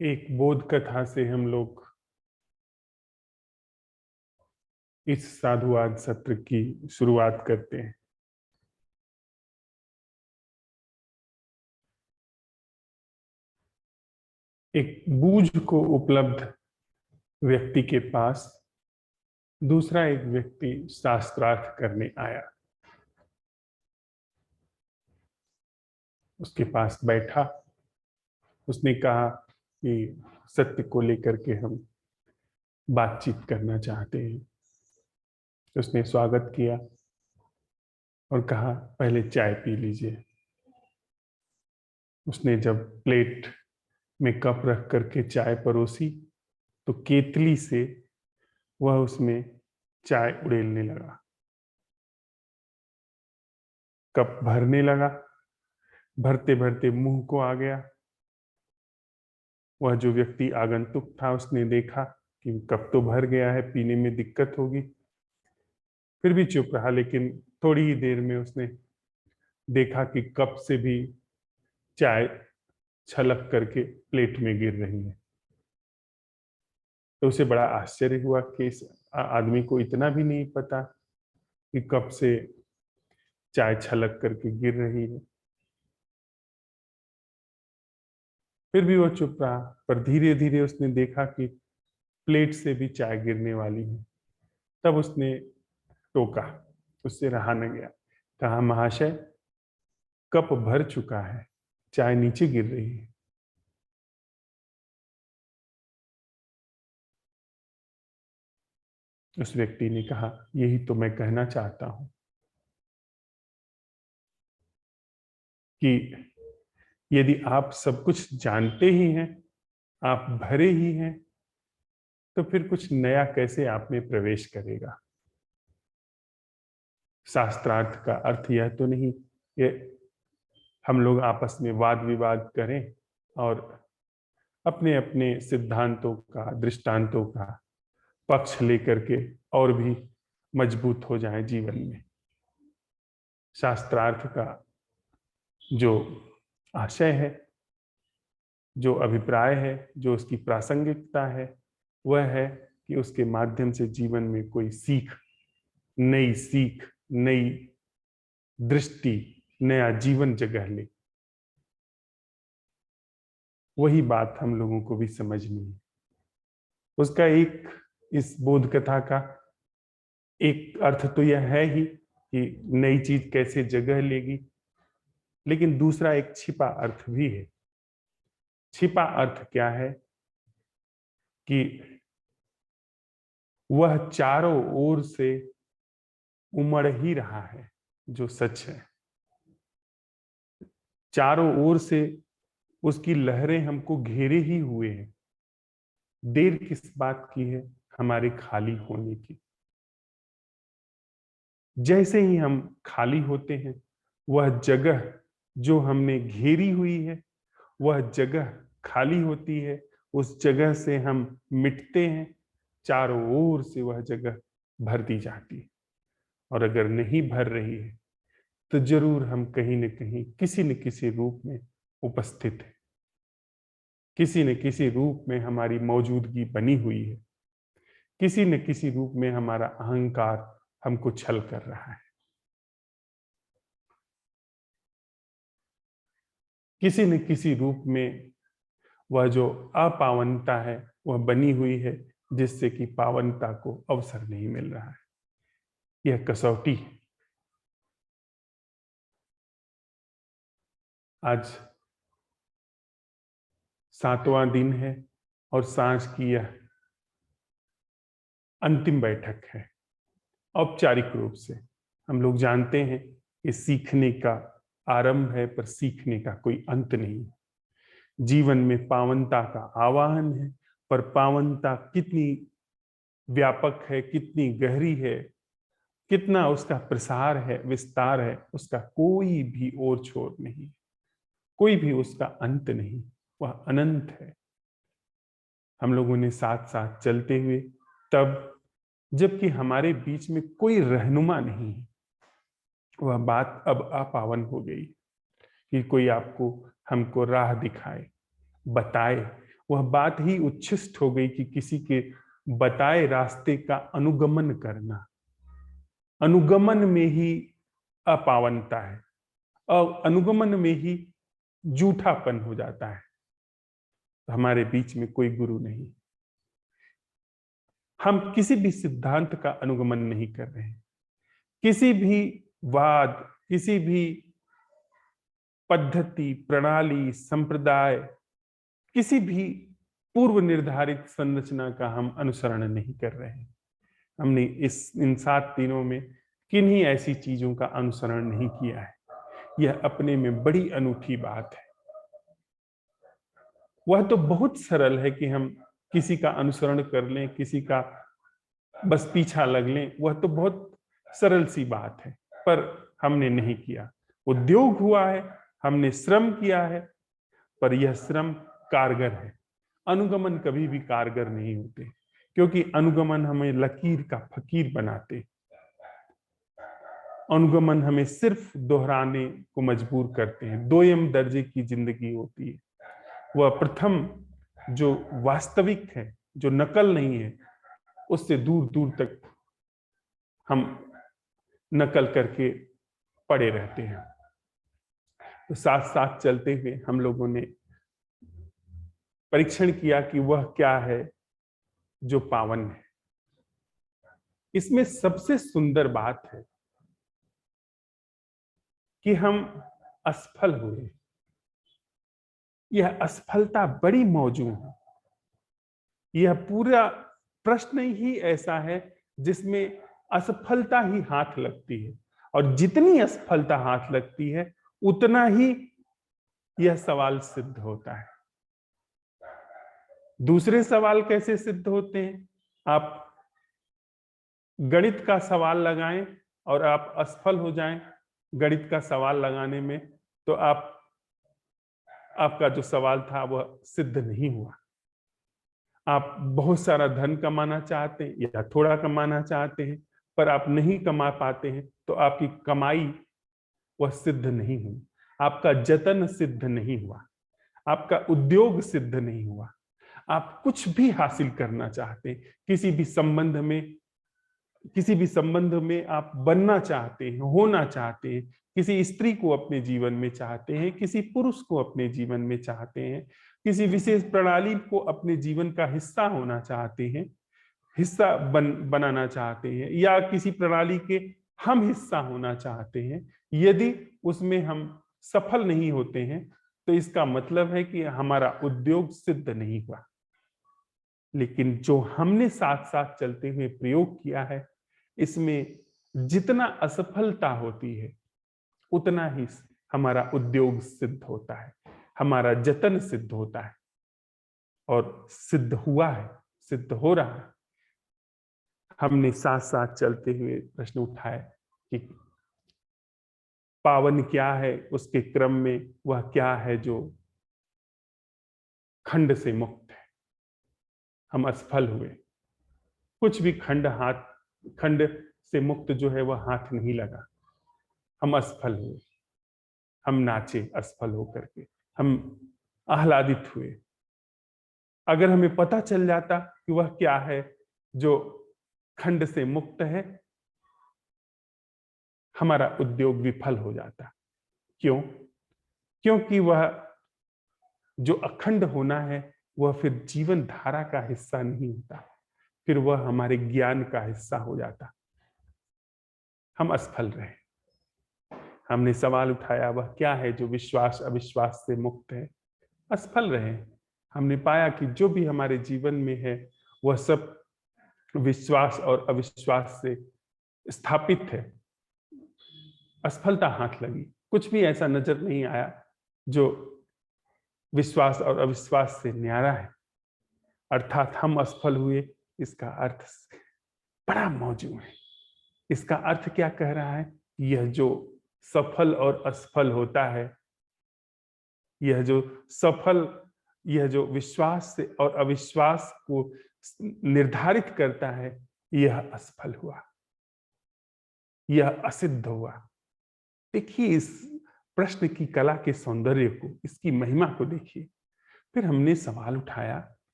एक बोध कथा से हम लोग इस साधुवाद सत्र की शुरुआत करते हैं। एक बूझ को उपलब्ध व्यक्ति के पास दूसरा एक व्यक्ति शास्त्रार्थ करने आया। उसके पास बैठा। उसने कहा कि सत्य को लेकर के हम बातचीत करना चाहते हैं। उसने स्वागत किया और कहा पहले चाय पी लीजिए। उसने जब प्लेट में कप रख करके चाय परोसी तो केतली से वह उसमें चाय उड़ेलने लगा। कप भरने लगा। भरते भरते मुंह को आ गया। वह जो व्यक्ति आगंतुक था उसने देखा कि कप तो भर गया है, पीने में दिक्कत होगी। फिर भी चुप रहा, लेकिन थोड़ी ही देर में उसने देखा कि कप से भी चाय छलक करके प्लेट में गिर रही है। तो उसे बड़ा आश्चर्य हुआ कि इस आदमी को इतना भी नहीं पता कि कप से चाय छलक करके गिर रही है। फिर भी वो चुप रहा, पर धीरे धीरे उसने देखा कि प्लेट से भी चाय गिरने वाली है। तब उसने टोका, उससे रहा न गया। कहा महाशय, कप भर चुका है, चाय नीचे गिर रही है। उस व्यक्ति ने कहा यही तो मैं कहना चाहता हूं कि यदि आप सब कुछ जानते ही हैं, आप भरे ही हैं, तो फिर कुछ नया कैसे आप में प्रवेश करेगा। शास्त्रार्थ का अर्थ यह तो नहीं ये हम लोग आपस में वाद विवाद करें और अपने अपने सिद्धांतों का, दृष्टांतों का पक्ष लेकर के और भी मजबूत हो जाए जीवन में। शास्त्रार्थ का जो आशय है, जो अभिप्राय है, जो उसकी प्रासंगिकता है, वह है कि उसके माध्यम से जीवन में कोई सीख, नई दृष्टि, नया जीवन जगह ले। वही बात हम लोगों को भी समझनी है। उसका एक, इस बोध कथा का एक अर्थ तो यह है ही कि नई चीज कैसे जगह लेगी, लेकिन दूसरा एक छिपा अर्थ भी है। छिपा अर्थ क्या है कि वह चारों ओर से उमड़ ही रहा है, जो सच है। चारों ओर से उसकी लहरें हमको घेरे ही हुए हैं। देर किस बात की है? हमारे खाली होने की। जैसे ही हम खाली होते हैं, वह जगह जो हमने घेरी हुई है, वह जगह खाली होती है। उस जगह से हम मिटते हैं, चारों ओर से वह जगह भर दी जाती है। और अगर नहीं भर रही है तो जरूर हम कहीं न कहीं, किसी न किसी रूप में उपस्थित है। किसी न किसी रूप में हमारी मौजूदगी बनी हुई है। किसी न किसी रूप में हमारा अहंकार हमको छल कर रहा है। किसी न किसी रूप में वह जो अपावनता है वह बनी हुई है, जिससे कि पावनता को अवसर नहीं मिल रहा है। यह कसौटी है। आज 7वां दिन है और सांझ की यह अंतिम बैठक है। औपचारिक रूप से हम लोग जानते हैं कि सीखने का आरंभ है, पर सीखने का कोई अंत नहीं। जीवन में पावनता का आवाहन है, पर पावनता कितनी व्यापक है, कितनी गहरी है, कितना उसका प्रसार है, विस्तार है, उसका कोई भी ओर छोर नहीं, कोई भी उसका अंत नहीं। वह अनंत है। हम लोगों ने साथ साथ चलते हुए, तब जबकि हमारे बीच में कोई रहनुमा नहीं है, वह बात अब अपावन हो गई कि कोई आपको, हमको राह दिखाए, बताए वह बात ही उच्छिष्ट हो गई कि किसी के बताए रास्ते का अनुगमन करना। अनुगमन में ही अपावनता है और अनुगमन में ही जूठापन हो जाता है। हमारे बीच में कोई गुरु नहीं, हम किसी भी सिद्धांत का अनुगमन नहीं कर रहे हैं, किसी भी वाद, किसी भी पद्धति, प्रणाली, संप्रदाय, किसी भी पूर्व निर्धारित संरचना का हम अनुसरण नहीं कर रहे हैं। हमने इन 7 दिनों में किन्हीं ऐसी चीजों का अनुसरण नहीं किया है। यह अपने में बड़ी अनूठी बात है। वह तो बहुत सरल है कि हम किसी का अनुसरण कर लें, किसी का बस पीछा लग लें, वह तो बहुत सरल सी बात है, पर हमने नहीं किया। उद्योग हुआ है, हमने श्रम किया है, पर यह श्रम कारगर है। अनुगमन कभी भी कारगर नहीं होते, क्योंकि अनुगमन हमें लकीर का फकीर बनाते। अनुगमन हमें सिर्फ दोहराने को मजबूर करते हैं। दोयम दर्जे की जिंदगी होती है। वह प्रथम जो वास्तविक है, जो नकल नहीं है, उससे दूर दूर तक हम नकल करके पड़े रहते हैं। तो साथ साथ चलते हुए हम लोगों ने परीक्षण किया कि वह क्या है जो पावन है। इसमें सबसे सुंदर बात है कि हम असफल हुए। यह असफलता बड़ी मौजूद है। यह पूरा प्रश्न ही ऐसा है जिसमें असफलता ही हाथ लगती है, और जितनी असफलता हाथ लगती है उतना ही यह सवाल सिद्ध होता है। दूसरे सवाल कैसे सिद्ध होते हैं? आप गणित का सवाल लगाएं और आप असफल हो जाएं गणित का सवाल लगाने में, तो आपका जो सवाल था वह सिद्ध नहीं हुआ। आप बहुत सारा धन कमाना चाहते हैं या थोड़ा कमाना चाहते हैं, पर आप नहीं कमा पाते हैं, तो आपकी कमाई वह सिद्ध नहीं हुई, आपका जतन सिद्ध नहीं हुआ, आपका उद्योग सिद्ध नहीं हुआ। आप कुछ भी हासिल करना चाहते हैं, किसी भी संबंध में आप बनना चाहते हैं, होना चाहते हैं, किसी स्त्री को अपने जीवन में चाहते हैं, किसी पुरुष को अपने जीवन में चाहते हैं, किसी विशेष प्रणाली को अपने जीवन का हिस्सा होना चाहते हैं, हिस्सा बनाना चाहते हैं, या किसी प्रणाली के हम हिस्सा होना चाहते हैं। यदि उसमें हम सफल नहीं होते हैं, तो इसका मतलब है कि हमारा उद्योग सिद्ध नहीं हुआ। लेकिन जो हमने साथ साथ चलते हुए प्रयोग किया है, इसमें जितना असफलता होती है उतना ही हमारा उद्योग सिद्ध होता है, हमारा जतन सिद्ध होता है, और सिद्ध हुआ है, सिद्ध हो रहा है। हमने साथ साथ चलते हुए प्रश्न उठाए कि पावन क्या है, उसके क्रम में वह क्या है जो खंड से मुक्त है। हम असफल हुए, कुछ भी खंड से मुक्त जो है वह हाथ नहीं लगा। हम असफल हुए, हम नाचे असफल होकर के, हम आह्लादित हुए। अगर हमें पता चल जाता कि वह क्या है जो खंड से मुक्त है, हमारा उद्योग विफल हो जाता। क्यों? क्योंकि वह जो अखंड होना है वह फिर जीवन धारा का हिस्सा नहीं होता, फिर वह हमारे ज्ञान का हिस्सा हो जाता। हम असफल रहे। हमने सवाल उठाया वह क्या है जो विश्वास अविश्वास से मुक्त है, असफल रहे। हमने पाया कि जो भी हमारे जीवन में है वह सब विश्वास और अविश्वास से स्थापित है। असफलता हाथ लगी, कुछ भी ऐसा नजर नहीं आया जो विश्वास और अविश्वास से न्यारा है। अर्थात हम असफल हुए, इसका अर्थ बड़ा मौजूद है। इसका अर्थ क्या कह रहा है? यह जो सफल और असफल होता है, यह जो विश्वास से और अविश्वास को निर्धारित करता है, यह असफल हुआ, यह असिद्ध हुआ। देखिए इस प्रश्न की कला के सौंदर्य को, इसकी महिमा को देखिए। फिर हमने सवाल उठाया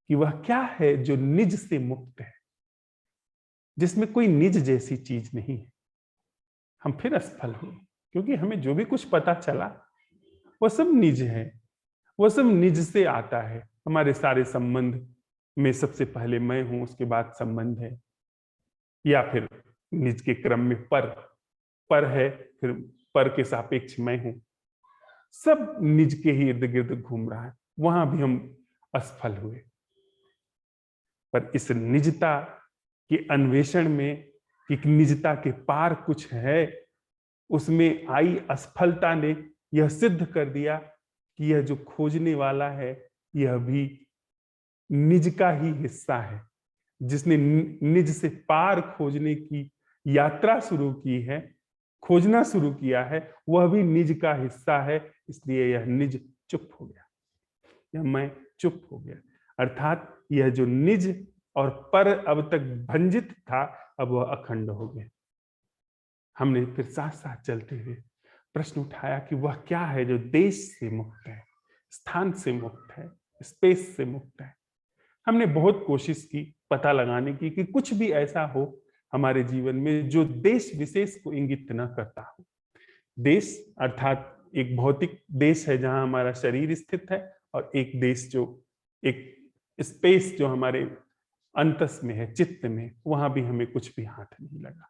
कि वह क्या है जो निज से मुक्त है, जिसमें कोई निज जैसी चीज नहीं है। हम फिर असफल हुए, क्योंकि हमें जो भी कुछ पता चला वह सब निज है, वह सब निज से आता है। हमारे सारे संबंध में सबसे पहले मैं हूं, उसके बाद संबंध है, या फिर निज के क्रम में पर है, फिर पर के सापेक्ष मैं हूं। सब निज के ही इर्द गिर्द घूम रहा है। वहां भी हम असफल हुए। पर इस निजता के अन्वेषण में, कि निजता के पार कुछ है, उसमें आई असफलता ने यह सिद्ध कर दिया कि यह जो खोजने वाला है यह भी निज का ही हिस्सा है। जिसने निज से पार खोजने की यात्रा शुरू की है, खोजना शुरू किया है, वह भी निज का हिस्सा है। इसलिए यह निज चुप हो गया, यह मैं चुप हो गया। अर्थात यह जो निज और पर अब तक भंजित था, अब वह अखंड हो गया। हमने फिर साथ साथ चलते हुए प्रश्न उठाया कि वह क्या है जो देश से मुक्त है, स्थान से मुक्त है, स्पेस से मुक्त है। हमने बहुत कोशिश की पता लगाने की कि कुछ भी ऐसा हो हमारे जीवन में जो देश विशेष को इंगित न करता हो। देश अर्थात एक भौतिक देश है जहां हमारा शरीर स्थित है, और एक देश जो एक स्पेस जो हमारे अंतस में है, चित्त में, वहां भी हमें कुछ भी हाथ नहीं लगा।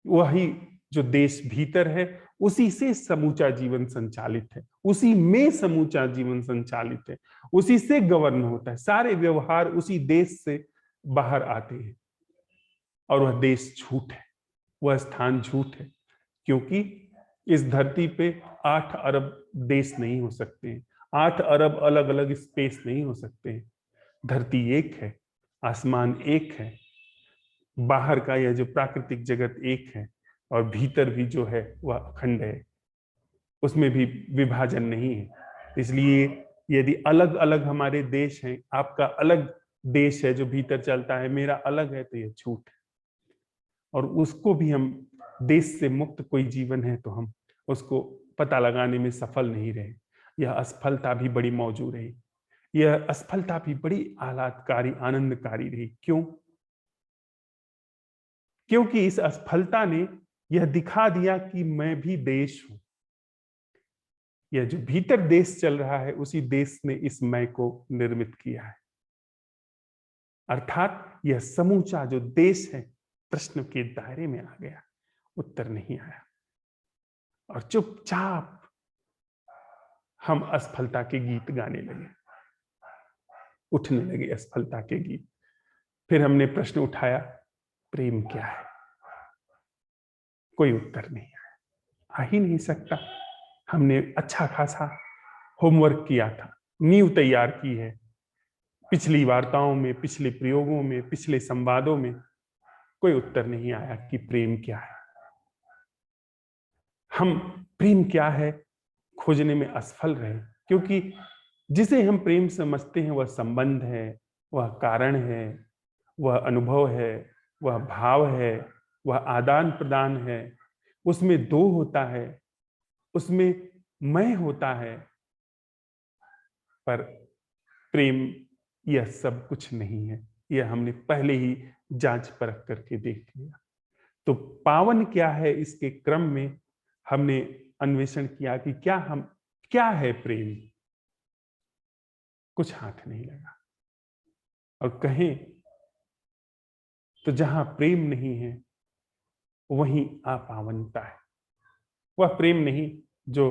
वही जो देश भीतर है, उसी से समूचा जीवन संचालित है, उसी में समूचा जीवन संचालित है, उसी से गवर्न होता है। सारे व्यवहार उसी देश से बाहर आते हैं। और वह देश झूठ है, वह स्थान झूठ है, क्योंकि इस धरती पे 8 अरब देश नहीं हो सकते हैं, 8 अरब अलग अलग स्पेस नहीं हो सकते हैं। धरती एक है, आसमान एक है, बाहर का यह जो प्राकृतिक जगत एक है, और भीतर भी जो है वह अखंड है, उसमें भी विभाजन नहीं है। इसलिए यदि अलग अलग हमारे देश हैं, आपका अलग देश है जो भीतर चलता है, मेरा अलग है, तो यह झूठ है। और उसको भी हम, देश से मुक्त कोई जीवन है तो हम उसको पता लगाने में सफल नहीं रहे। यह असफलता भी बड़ी मौजूद रही, यह असफलता भी बड़ी आह्लादकारी, आनंदकारी रही। क्यों? क्योंकि इस असफलता ने यह दिखा दिया कि मैं भी देश हूं। यह जो भीतर देश चल रहा है, उसी देश ने इस मैं को निर्मित किया है। अर्थात यह समूचा जो देश है प्रश्न के दायरे में आ गया, उत्तर नहीं आया, और चुपचाप हम असफलता के गीत गाने लगे, उठने लगे असफलता के गीत। फिर हमने प्रश्न उठाया, प्रेम क्या है? कोई उत्तर नहीं आया, आ ही नहीं सकता। हमने अच्छा खासा होमवर्क किया था, नींव तैयार की है, पिछली वार्ताओं में, पिछले प्रयोगों में, पिछले संवादों में कोई उत्तर नहीं आया कि प्रेम क्या है। हम प्रेम क्या है खोजने में असफल रहे, क्योंकि जिसे हम प्रेम समझते हैं वह संबंध है, वह कारण है, वह अनुभव है, वह भाव है, वह आदान प्रदान है। उसमें दो होता है, उसमें मैं होता है। पर प्रेम यह सब कुछ नहीं है, यह हमने पहले ही जांच परख करके देख लिया। तो पावन क्या है, इसके क्रम में हमने अन्वेषण किया कि क्या है प्रेम। कुछ हाथ नहीं लगा। और कहें तो जहां प्रेम नहीं है वहीं अपावनता है। वह प्रेम नहीं जो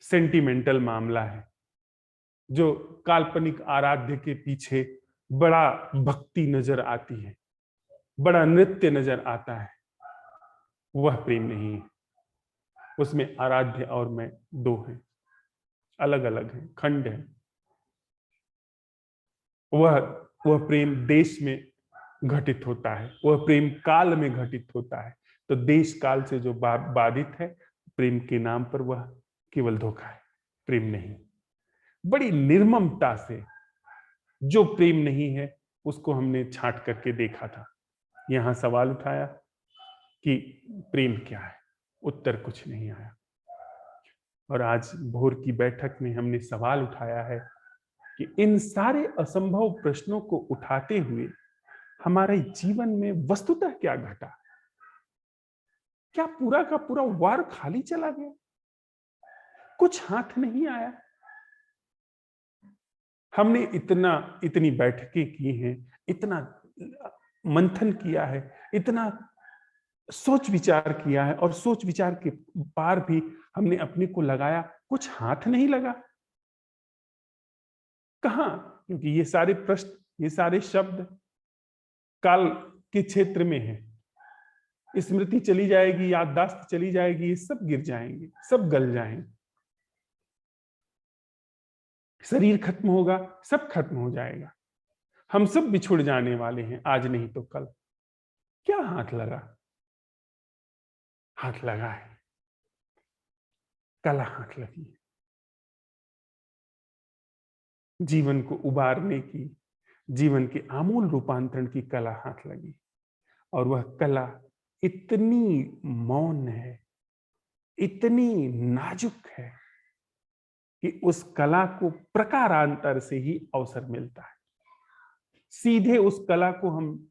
सेंटिमेंटल मामला है, जो काल्पनिक आराध्य के पीछे बड़ा भक्ति नजर आती है, बड़ा नृत्य नजर आता है, वह प्रेम नहीं है। उसमें आराध्य और मैं दो हैं, अलग अलग हैं, खंड हैं। वह वह प्रेम देश में घटित होता है, वह प्रेम काल में घटित होता है। तो देश काल से जो बाधित है, प्रेम के नाम पर वह केवल धोखा है, प्रेम नहीं। बड़ी निर्ममता से जो प्रेम नहीं है उसको हमने छांट करके देखा था। यहां सवाल उठाया कि प्रेम क्या है, उत्तर कुछ नहीं आया। और आज भोर की बैठक में हमने सवाल उठाया है कि इन सारे असंभव प्रश्नों को उठाते हुए हमारे जीवन में वस्तुतः क्या घटा? क्या पूरा का पूरा वार खाली चला गया? कुछ हाथ नहीं आया? हमने इतनी बैठकें की हैं, इतना मंथन किया है, इतना सोच विचार किया है, और सोच विचार के पार भी हमने अपने को लगाया, कुछ हाथ नहीं लगा। कहां? क्योंकि ये सारे प्रश्न, ये सारे शब्द काल के क्षेत्र में है। स्मृति चली जाएगी, याददाश्त चली जाएगी, ये सब गिर जाएंगे, सब गल जाएंगे। शरीर खत्म होगा, सब खत्म हो जाएगा। हम सब बिछुड़ जाने वाले हैं, आज नहीं तो कल। क्या हाथ लगा? हाथ लगा है, कला हाथ लगी है। जीवन को उबारने की, जीवन के आमूल रूपांतरण की कला हाथ लगी, और वह कला इतनी मौन है, इतनी नाजुक है कि उस कला को प्रकारांतर से ही अवसर मिलता है। सीधे उस कला को हम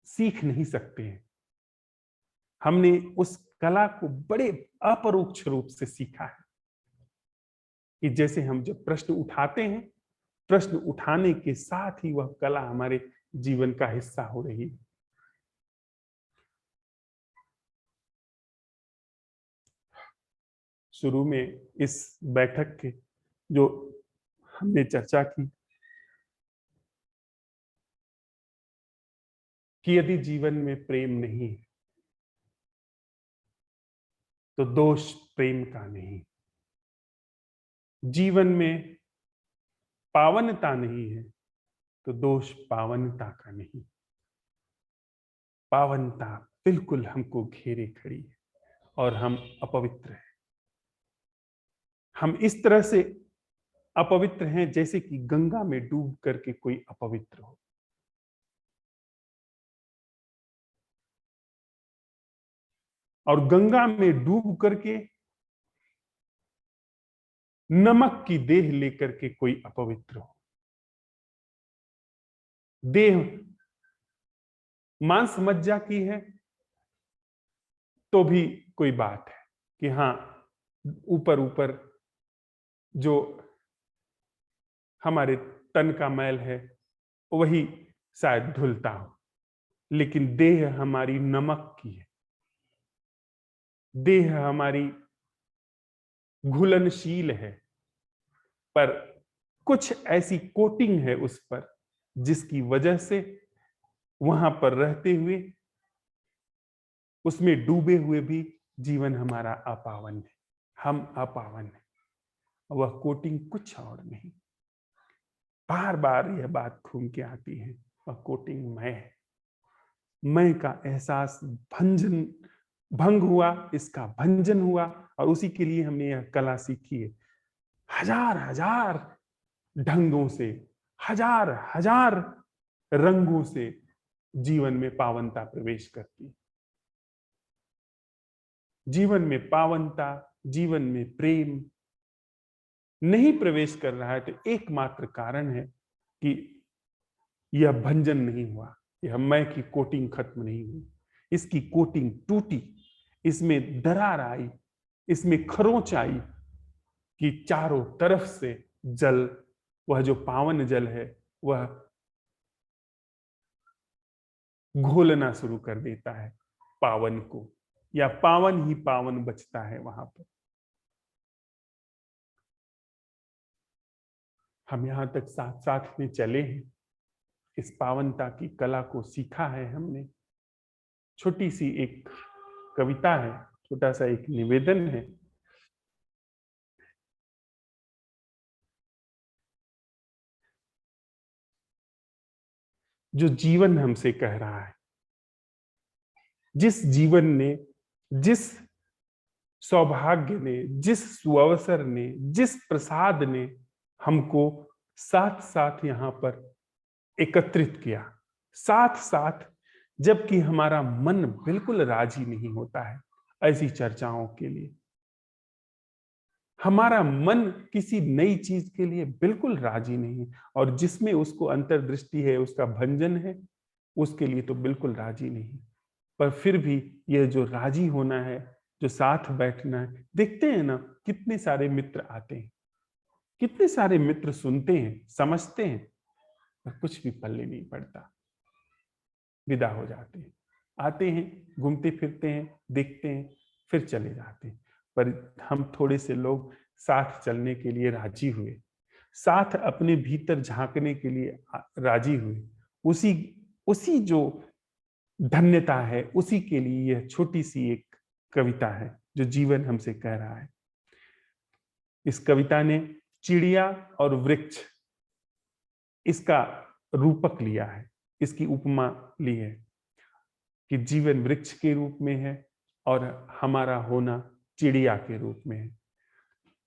सीख नहीं सकते हैं। हमने उस कला को बड़े अपरोक्ष रूप से सीखा है कि जैसे हम जब प्रश्न उठाते हैं, प्रश्न उठाने के साथ ही वह कला हमारे जीवन का हिस्सा हो रही है। शुरू में इस बैठक के जो हमने चर्चा की कि यदि जीवन में प्रेम नहीं है तो दोष प्रेम का नहीं, जीवन में पावनता नहीं है तो दोष पावनता का नहीं। पावनता बिल्कुल हमको घेरे खड़ी है और हम अपवित्र हैं। हम इस तरह से अपवित्र हैं जैसे कि गंगा में डूब करके कोई अपवित्र हो। और गंगा में डूब करके नमक की देह लेकर के कोई अपवित्र हो। देह मांस मज्जा की है तो भी कोई बात है कि हाँ, ऊपर ऊपर जो हमारे तन का मैल है वही शायद धुलता हो, लेकिन देह हमारी नमक की है। देह हमारी घुलनशील है, पर कुछ ऐसी कोटिंग है उस पर जिसकी वजह से वहां पर रहते हुए, उसमें डूबे हुए भी जीवन हमारा अपावन है। हम अपावन है, वह कोटिंग कुछ और नहीं। बार बार यह बात घूम के आती है, वह कोटिंग मैं है। मैं का एहसास भंग हुआ, इसका भंजन हुआ, और उसी के लिए हमने यह कला सीखी है। हजार हजार ढंगों से, हजार हजार रंगों से जीवन में पावनता प्रवेश करती है। जीवन में पावनता, जीवन में प्रेम नहीं प्रवेश कर रहा है तो एकमात्र कारण है कि यह भंजन नहीं हुआ, यह मैं की कोटिंग खत्म नहीं हुई, इसकी कोटिंग टूटी, इसमें दरार आई, इसमें खरोंच आई कि चारों तरफ से जल, वह जो पावन जल है, वह घोलना शुरू कर देता है पावन को, या पावन ही पावन बचता है वहां पर। हम यहां तक साथ साथ में चले हैं, इस पावनता की कला को सीखा है हमने। छोटी सी एक कविता है, छोटा सा एक निवेदन है। जो जीवन हमसे कह रहा है, जिस जीवन ने, जिस सौभाग्य ने, जिस सुअवसर ने, जिस प्रसाद ने हमको साथ साथ यहां पर एकत्रित किया, साथ साथ, जबकि हमारा मन बिल्कुल राजी नहीं होता है ऐसी चर्चाओं के लिए। हमारा मन किसी नई चीज के लिए बिल्कुल राजी नहीं है, और जिसमें उसको अंतर्दृष्टि है, उसका भंजन है, उसके लिए तो बिल्कुल राजी नहीं। पर फिर भी यह जो राजी होना है, जो साथ बैठना है, देखते हैं ना कितने सारे मित्र आते हैं, कितने सारे मित्र सुनते हैं, समझते हैं, पर कुछ भी पल्ले नहीं पड़ता, विदा हो जाते हैं। आते हैं, घूमते फिरते हैं, देखते हैं, फिर चले जाते हैं। पर हम थोड़े से लोग साथ चलने के लिए राजी हुए, साथ अपने भीतर झांकने के लिए राजी हुए। उसी उसी जो धन्यता है, उसी के लिए यह छोटी सी एक कविता है जो जीवन हमसे कह रहा है। इस कविता ने चिड़िया और वृक्ष इसका रूपक लिया है, इसकी उपमा ली है कि जीवन वृक्ष के रूप में है और हमारा होना चिड़िया के रूप में है।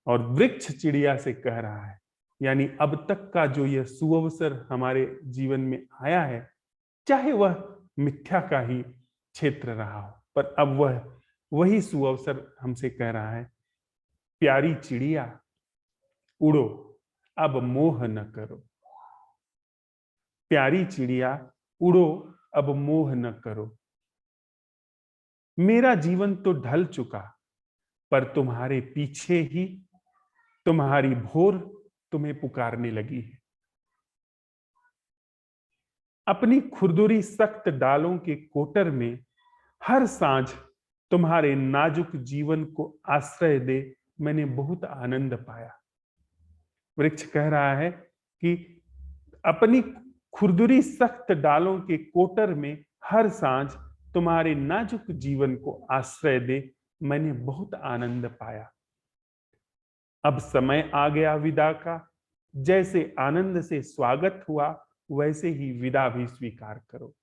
और वृक्ष चिड़िया से कह रहा है, यानी अब तक का जो यह सुअवसर हमारे जीवन में आया है, चाहे वह मिथ्या का ही क्षेत्र रहा हो, पर अब वह वही सुअवसर हमसे कह रहा है, प्यारी चिड़िया उड़ो, अब मोह न करो। प्यारी चिड़िया उड़ो, अब मोह न करो। मेरा जीवन तो ढल चुका, पर तुम्हारे पीछे ही तुम्हारी भोर तुम्हें पुकारने लगी है। अपनी खुरदुरी सख्त डालों के कोटर में हर सांझ तुम्हारे नाजुक जीवन को आश्रय दे मैंने बहुत आनंद पाया। वृक्ष कह रहा है कि अपनी खुरदुरी सख्त डालों के कोटर में हर सांझ तुम्हारे नाजुक जीवन को आश्रय दे मैंने बहुत आनंद पाया। अब समय आ गया विदा का, जैसे आनंद से स्वागत हुआ वैसे ही विदा भी स्वीकार करो।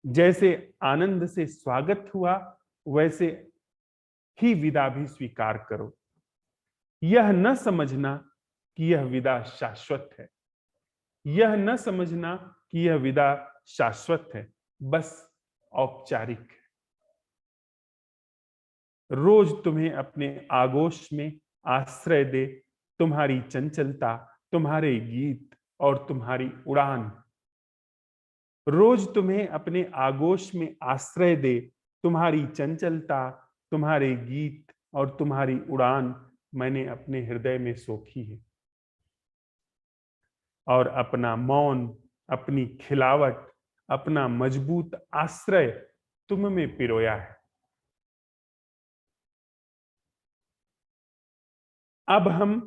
जैसे आनंद से स्वागत हुआ वैसे ही विदा भी स्वीकार करो। यह न समझना कि यह विदा शाश्वत है, यह न समझना कि यह विदा शाश्वत है, बस औपचारिक है। रोज तुम्हें अपने आगोश में आश्रय दे तुम्हारी चंचलता, तुम्हारे गीत और तुम्हारी उड़ान। रोज तुम्हें अपने आगोश में आश्रय दे तुम्हारी चंचलता, तुम्हारे गीत और तुम्हारी उड़ान मैंने अपने हृदय में सोखी है। और अपना मौन, अपनी खिलावट, अपना मजबूत आश्रय तुम में पिरोया है। अब हम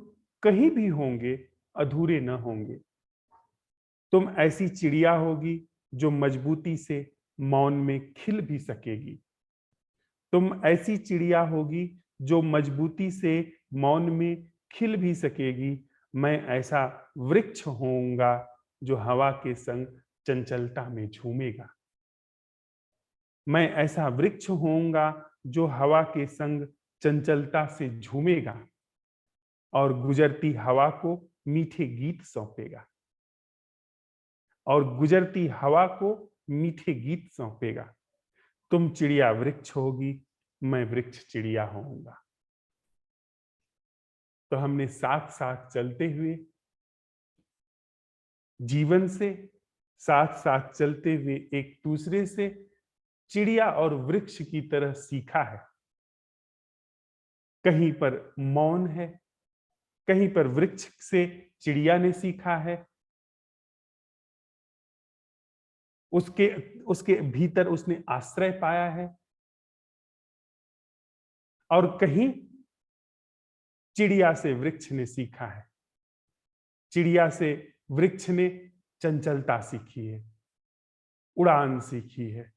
कहीं भी होंगे अधूरे न होंगे। तुम ऐसी चिड़िया होगी जो मजबूती से मौन में खिल भी सकेगी। तुम ऐसी चिड़िया होगी जो मजबूती से मौन में खिल भी सकेगी। मैं ऐसा वृक्ष होऊंगा जो हवा के संग चंचलता में झूमेगा। मैं ऐसा वृक्ष होऊंगा जो हवा के संग चंचलता से झूमेगा और गुजरती हवा को मीठे गीत सौंपेगा, और गुजरती हवा को मीठे गीत सौंपेगा। तुम चिड़िया वृक्ष होगी, मैं वृक्ष चिड़िया होऊंगा। तो हमने साथ साथ चलते हुए जीवन से, साथ साथ चलते हुए एक दूसरे से चिड़िया और वृक्ष की तरह सीखा है। कहीं पर मौन है, कहीं पर वृक्ष से चिड़िया ने सीखा है। उसके उसके भीतर उसने आश्रय पाया है, और कहीं चिड़िया से वृक्ष ने सीखा है। चिड़िया से वृक्ष ने चंचलता सीखी है, उड़ान सीखी है,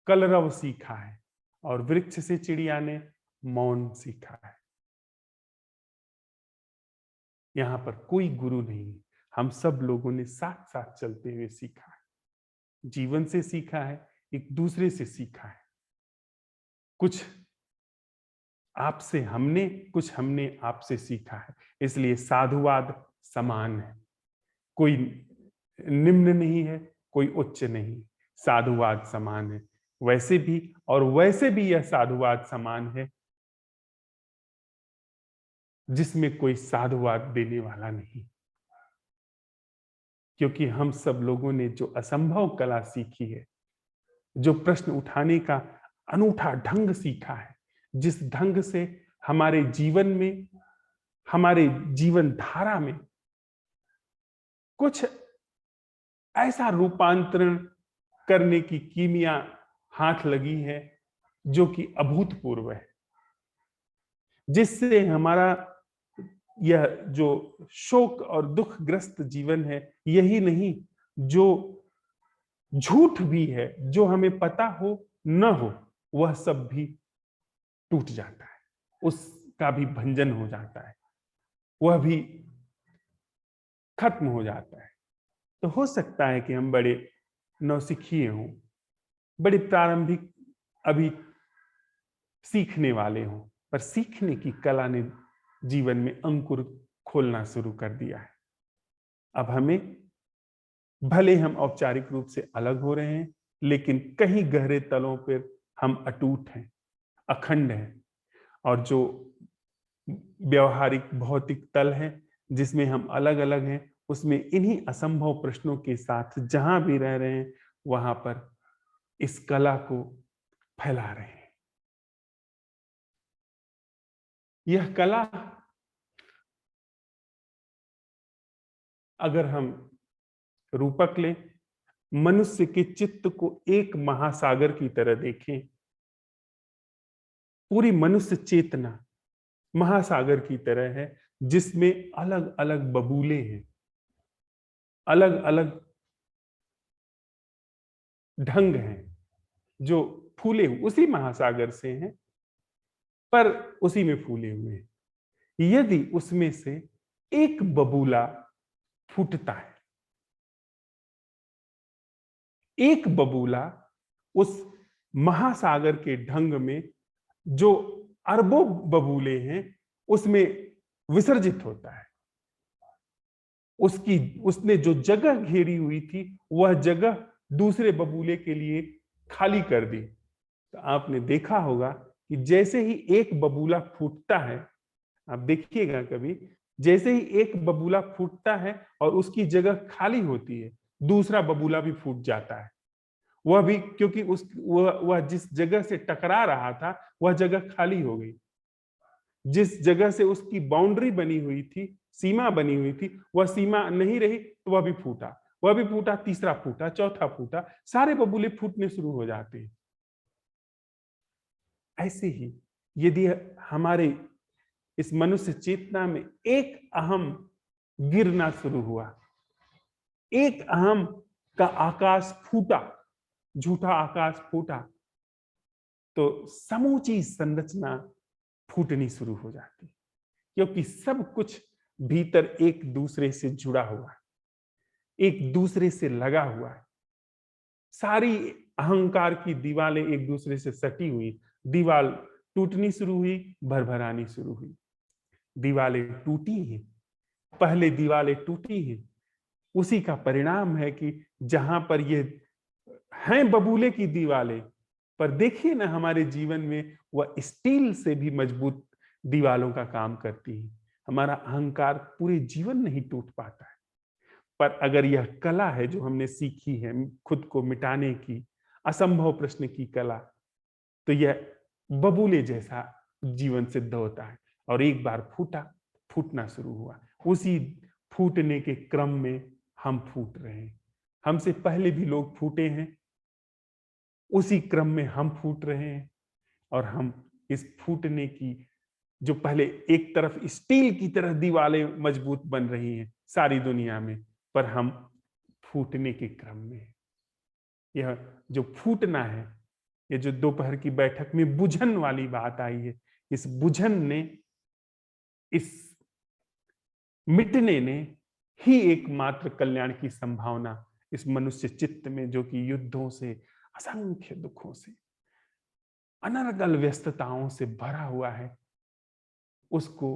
कलरव सीखा है, और वृक्ष से चिड़िया ने मौन सीखा है। यहां पर कोई गुरु नहीं, हम सब लोगों ने साथ साथ चलते हुए सीखा है। जीवन से सीखा है, एक दूसरे से सीखा है। कुछ आपसे हमने, कुछ हमने आपसे सीखा है। इसलिए साधुवाद समान है, कोई निम्न नहीं है, कोई उच्च नहीं। साधुवाद समान है। वैसे भी, और वैसे भी यह साधुवाद समान है जिसमें कोई साधुवाद देने वाला नहीं, क्योंकि हम सब लोगों ने जो असंभव कला सीखी है, जो प्रश्न उठाने का अनूठा ढंग सीखा है, जिस ढंग से हमारे जीवन में, हमारे जीवन धारा में कुछ ऐसा रूपांतरण करने की कीमिया हाथ लगी है जो कि अभूतपूर्व है, जिससे हमारा यह जो शोक और दुखग्रस्त जीवन है, यही नहीं जो झूठ भी है, जो हमें पता हो न हो, वह सब भी टूट जाता है, उसका भी भंजन हो जाता है, वह भी खत्म हो जाता है। तो हो सकता है कि हम बड़े नौसिखिए हों, बड़े प्रारंभिक अभी सीखने वाले हों, पर सीखने की कला ने जीवन में अंकुर खोलना शुरू कर दिया है। अब हमें, भले हम औपचारिक रूप से अलग हो रहे हैं, लेकिन कहीं गहरे तलों पर हम अटूट हैं, अखंड हैं। और जो व्यवहारिक भौतिक तल है जिसमें हम अलग अलग हैं, उसमें इन्हीं असंभव प्रश्नों के साथ जहां भी रह रहे हैं, वहां पर इस कला को फैला रहे हैं। यह कला, अगर हम रूपक लें, मनुष्य के चित्त को एक महासागर की तरह देखें, पूरी मनुष्य चेतना महासागर की तरह है, जिसमें अलग अलग बबूले हैं, अलग अलग ढंग हैं, जो फूले हुए उसी महासागर से हैं, पर उसी में फूले हुए हैं। यदि उसमें से एक बबूला फूटता है, एक बबूला उस महासागर के ढंग में जो अरबों बबूले हैं उसमें विसर्जित होता है, उसकी उसने जो जगह घेरी हुई थी वह जगह दूसरे बबूले के लिए खाली कर दी। तो आपने देखा होगा कि जैसे ही एक बबूला फूटता है, आप देखिएगा कभी, जैसे ही एक बबूला फूटता है और उसकी जगह खाली होती है, दूसरा बबूला भी फूट जाता है। वह भी क्योंकि उस वह जिस जगह से टकरा रहा था वह जगह खाली हो गई। जिस जगह से उसकी बाउंड्री बनी हुई थी, सीमा बनी हुई थी, वह सीमा नहीं रही तो वह भी फूटा, वह भी फूटा, तीसरा फूटा, चौथा फूटा, सारे बबूले फूटने शुरू हो जाते हैं। ऐसे ही यदि हमारे इस मनुष्य चेतना में एक अहम गिरना शुरू हुआ, एक अहम का आकाश फूटा, झूठा आकाश फूटा, तो समूची संरचना फूटनी शुरू हो जाती, क्योंकि सब कुछ भीतर एक दूसरे से जुड़ा हुआ है, एक दूसरे से लगा हुआ है। सारी अहंकार की दीवारें एक दूसरे से सटी हुई, दीवार टूटनी शुरू हुई, भरभरानी शुरू हुई। दीवारें टूटी हैं, पहले दीवारें टूटी हैं, उसी का परिणाम है कि जहां पर ये हैं बबूले की दीवारें, पर देखिए ना हमारे जीवन में वह स्टील से भी मजबूत दीवालों का काम करती है। हमारा अहंकार पूरे जीवन नहीं टूट पाता है, पर अगर यह कला है जो हमने सीखी है खुद को मिटाने की, असंभव प्रश्न की कला, तो यह बबूले जैसा जीवन सिद्ध होता है। और एक बार फूटा, फूटना शुरू हुआ, उसी फूटने के क्रम में हम फूट रहे हैं। हमसे पहले भी लोग फूटे हैं, उसी क्रम में हम फूट रहे हैं। और हम इस फूटने की, जो पहले एक तरफ स्टील की तरह दीवारें मजबूत बन रही हैं सारी दुनिया में, पर हम फूटने के क्रम में हैं। यह जो फूटना है, ये जो दोपहर की बैठक में बुझन वाली बात आई है, इस बुझन ने, इस मिटने ने ही एकमात्र कल्याण की संभावना इस मनुष्य चित्त में, जो कि युद्धों से, असंख्य दुखों से, अनर्गल व्यस्तताओं से भरा हुआ है, उसको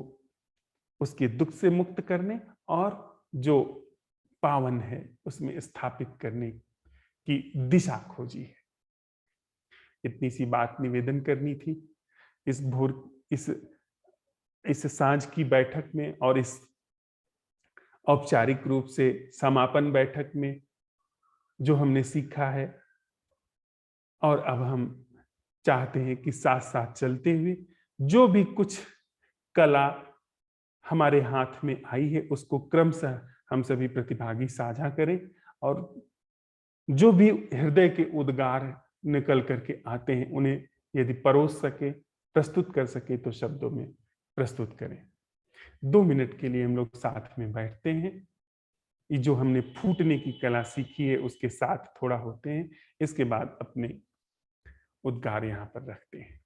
उसके दुख से मुक्त करने और जो पावन है उसमें स्थापित करने की दिशा खोजी है। इतनी सी बात निवेदन करनी थी इस भोर, इस इस सांझ की बैठक में और इस औपचारिक रूप से समापन बैठक में जो हमने सीखा है, और अब हम चाहते हैं कि साथ साथ चलते हुए जो भी कुछ कला हमारे हाथ में आई है उसको क्रमशः हम सभी प्रतिभागी साझा करें, और जो भी हृदय के उद्गार निकल करके आते हैं उन्हें यदि परोस सके, प्रस्तुत कर सके तो शब्दों में प्रस्तुत करें। 2 मिनट के लिए हम लोग साथ में बैठते हैं। ये जो हमने फूटने की कला सीखी है उसके साथ थोड़ा होते हैं, इसके बाद अपने उद्गार यहाँ पर रखते हैं।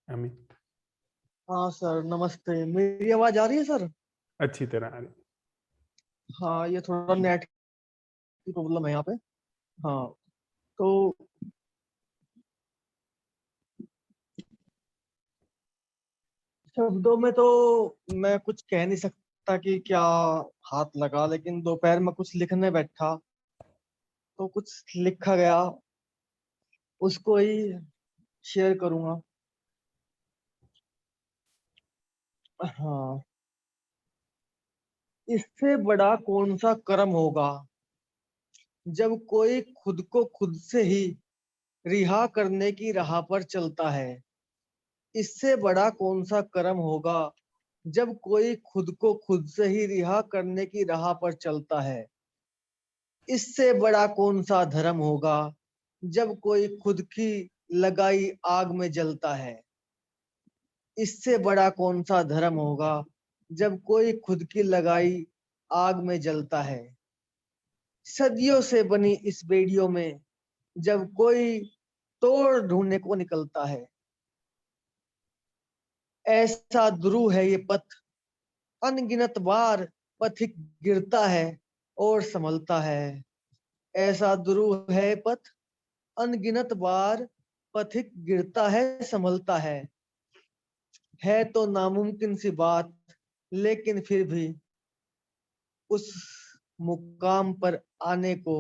अमित, हाँ सर, नमस्ते। मेरी आवाज आ रही है सर? अच्छी तरह आ रही। हाँ, ये थोड़ा नेट की प्रॉब्लम है यहाँ पे। हाँ, तो शब्दों में तो मैं कुछ कह नहीं सकता कि क्या हाथ लगा, लेकिन दोपहर में कुछ लिखने बैठा तो कुछ लिखा गया, उसको ही शेयर करूंगा। हाँ, इससे बड़ा कौन सा कर्म होगा जब कोई खुद को खुद से ही रिहा करने की राह पर चलता है। इससे बड़ा कौन सा कर्म होगा जब कोई खुद को खुद से ही रिहा करने की राह पर चलता है। इससे बड़ा कौन सा धर्म होगा जब कोई खुद की लगाई आग में जलता है। इससे बड़ा कौन सा धर्म होगा जब कोई खुद की लगाई आग में जलता है। सदियों से बनी इस बेड़ियों में जब कोई तोड़ ढूंढने को निकलता है। ऐसा ध्रुव है ये पथ, अनगिनत बार पथिक गिरता है और संभलता है। ऐसा ध्रुव है पथ, अनगिनत बार पथिक गिरता है संभलता है तो नामुमकिन सी बात, लेकिन फिर भी उस मुकाम पर आने को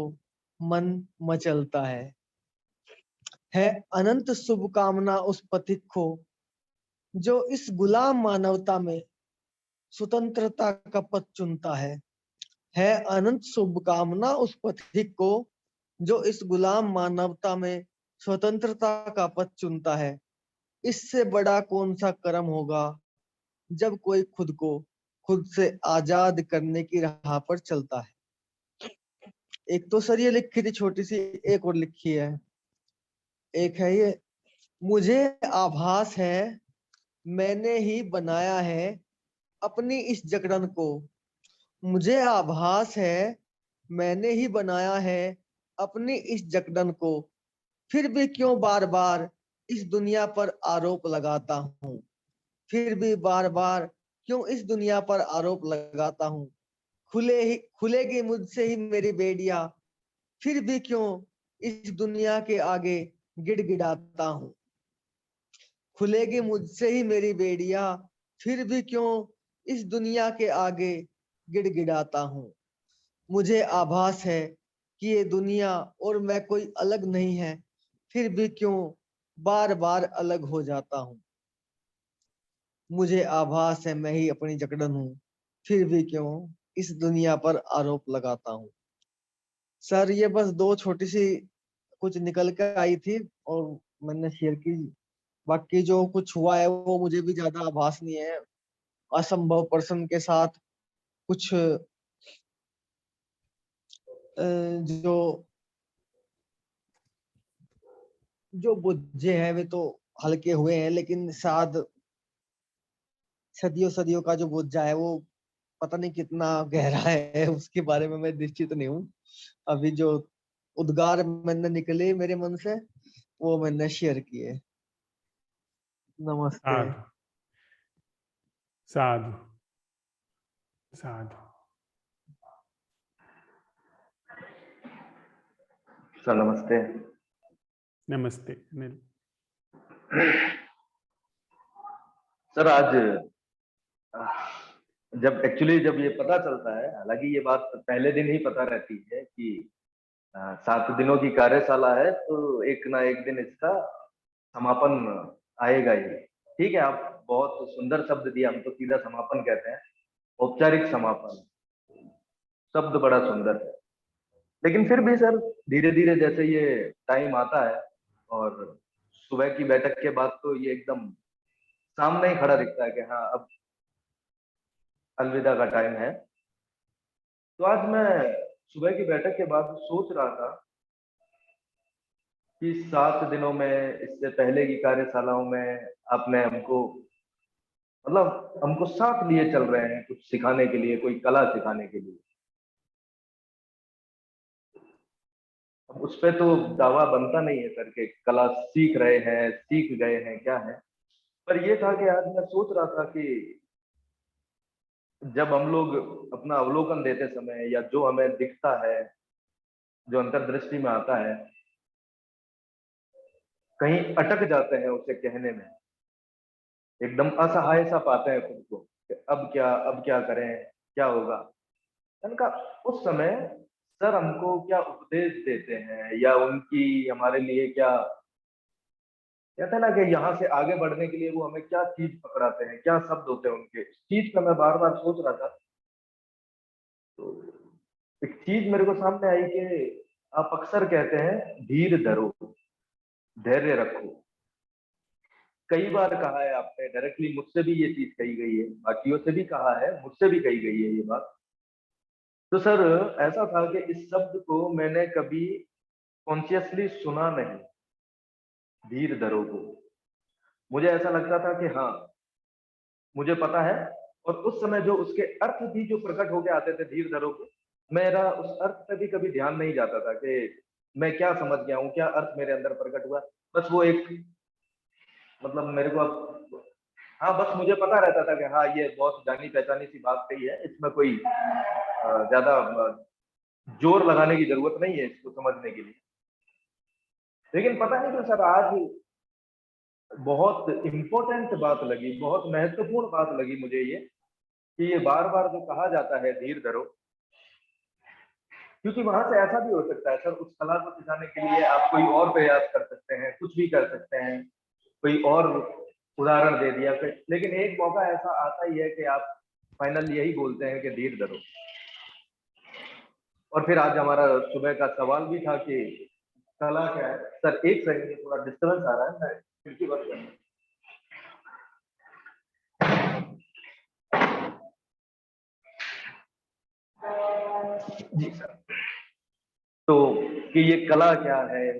मन मचलता है अनंत शुभकामना उस पथिक को जो इस गुलाम मानवता में स्वतंत्रता का पथ चुनता है अनंत शुभकामना उस पथिक को जो इस गुलाम मानवता में स्वतंत्रता का पथ चुनता है। इससे बड़ा कौन सा कर्म होगा जब कोई खुद को खुद से आजाद करने की राह पर चलता है। एक तो सर ये लिखी थी छोटी सी, एक और लिखी है। एक है ये, मुझे आभास है मैंने ही बनाया है अपनी इस जकड़न को। मुझे आभास है मैंने ही बनाया है अपनी इस जकड़न को। फिर भी क्यों बार बार इस दुनिया पर आरोप लगाता हूँ। फिर भी बार बार क्यों इस दुनिया पर आरोप लगाता हूँ। खुलेगी मुझसे ही मेरी बेड़िया, फिर भी क्यों इस दुनिया के आगे गिड़गिड़ाता हूँ। खुलेगी मुझसे ही मेरी बेड़िया, फिर भी क्यों इस दुनिया के आगे गिड़गिड़ाता हूँ। मुझे आभास है कि ये दुनिया और मैं कोई अलग नहीं है, फिर भी क्यों बार बार अलग हो जाता हूँ। मुझे आभास है मैं ही अपनी जकड़न हूँ, फिर भी क्यों इस दुनिया पर आरोप लगाता हूँ। सर ये बस दो छोटी सी कुछ निकल कर आई थी और मैंने शेयर की। बाकी जो कुछ हुआ है वो मुझे भी ज्यादा आभास नहीं है। असंभव पर्सन के साथ कुछ जो जो बुझे हैं वे तो हल्के हुए हैं, लेकिन शायद सदियों सदियों का जो बुझा है वो पता नहीं कितना गहरा है, उसके बारे में मैं निश्चित नहीं हूँ। अभी जो उद्गार मैंने निकले मेरे मन से वो मैंने शेयर किए। नमस्ते। साधु साधु साधु। सर नमस्ते। नमस्ते अनिल। सर आज जब ये पता चलता है, हालांकि ये बात पहले दिन ही पता रहती है कि 7 दिनों की कार्यशाला है, तो एक ना एक दिन इसका समापन आएगा ही। ठीक है, आप बहुत सुंदर शब्द दिया, हम तो सीधा समापन कहते हैं, औपचारिक समापन शब्द बड़ा सुंदर है। लेकिन फिर भी सर धीरे धीरे जैसे ये टाइम आता है और सुबह की बैठक के बाद तो ये एकदम सामने ही खड़ा दिखता है कि हाँ अब अलविदा का टाइम है। तो आज मैं सुबह की बैठक के बाद सोच रहा था कि 7 दिनों में, इससे पहले की कार्यशालाओं में आपने हमको मतलब हमको साथ लिए चल रहे हैं कुछ सिखाने के लिए, कोई कला सिखाने के लिए। अब उस पे तो दावा बनता नहीं है सर के कला सीख रहे हैं, सीख गए हैं, क्या है। पर ये था कि आज मैं सोच रहा था कि जब हम लोग अपना अवलोकन देते समय या जो हमें दिखता है, जो अंतर्दृष्टि में आता है, कहीं अटक जाते हैं उसे कहने में, एकदम असहाय सा पाते हैं खुद को कि अब क्या करें, क्या होगा। उनका उस समय सर हमको क्या उपदेश देते हैं या उनकी हमारे लिए क्या कहते हैं ना कि यहाँ से आगे बढ़ने के लिए वो हमें क्या चीज पकड़ाते हैं, क्या शब्द होते हैं उनके, इस चीज का मैं बार बार सोच रहा था। तो एक चीज मेरे को सामने आई कि आप अक्सर कहते हैं धीर धरो, धैर्य रखो। कई बार कहा है आपने, डायरेक्टली मुझसे भी ये चीज कही गई है, बाकियों से भी कहा है, मुझसे भी कही गई है ये बात। तो सर ऐसा था कि इस शब्द को मैंने कभी कॉन्शियसली सुना नहीं, धीर धरो को। मुझे ऐसा लगता था कि हाँ मुझे पता है, और उस समय जो उसके अर्थ भी जो प्रकट होके आते थे धीर धरो को, मेरा उस अर्थ पे भी कभी ध्यान नहीं जाता था कि मैं क्या समझ गया हूँ, क्या अर्थ मेरे अंदर प्रकट हुआ। बस वो एक मतलब मेरे को अब हाँ बस मुझे पता रहता था कि हाँ ये बहुत जानी पहचानी सी बात कही है, इसमें कोई ज्यादा जोर लगाने की जरूरत नहीं है इसको समझने के लिए। लेकिन पता नहीं क्यों सर आज बहुत इंपॉर्टेंट बात लगी, बहुत महत्वपूर्ण बात लगी मुझे ये, कि ये बार बार जो कहा जाता है धीर धरो, क्योंकि वहां से ऐसा भी हो सकता है सर, उस कला को सिखाने के लिए आप कोई और प्रयास कर सकते हैं, कुछ भी कर सकते हैं, कोई और उदाहरण दे दिया फिर, लेकिन एक मौका ऐसा आता ही है कि आप फाइनल यही बोलते हैं कि धीर धरो। और फिर आज हमारा सुबह का सवाल भी था कि कला क्या है। सर एक सेकंड, थोड़ा डिस्टर्बेंस आ रहा है, मैं खिड़की बंद कर लूं। जी सर। तो कि ये कला क्या है,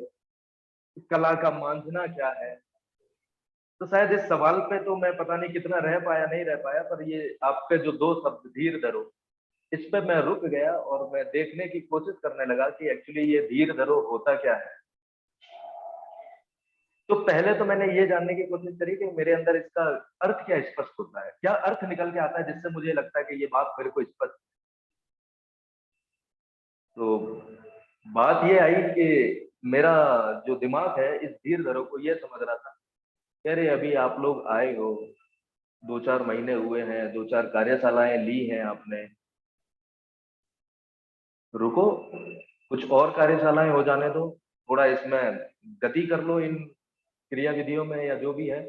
कला का मांझना क्या है, तो शायद इस सवाल पे तो मैं पता नहीं कितना रह पाया नहीं रह पाया, पर ये आपके जो दो शब्द धीर धरो, इस पे मैं रुक गया और मैं देखने की कोशिश करने लगा कि एक्चुअली ये धीर धरो होता क्या है। तो पहले तो मैंने ये जानने की कोशिश करी कि मेरे अंदर इसका अर्थ क्या स्पष्ट होता है, क्या अर्थ निकल के आता है जिससे मुझे लगता है कि ये बात मेरे को स्पष्ट। तो बात ये आई कि मेरा जो दिमाग है इस धीर धरो को ये समझ रहा था कि अरे अभी आप लोग आए हो, 2-4 महीने हुए हैं, 2-4 कार्यशालाएं ली हैं आपने, रुको, कुछ और कार्यशालाएं हो जाने दो, थोड़ा इसमें गति कर लो इन क्रिया विधियों में या जो भी है,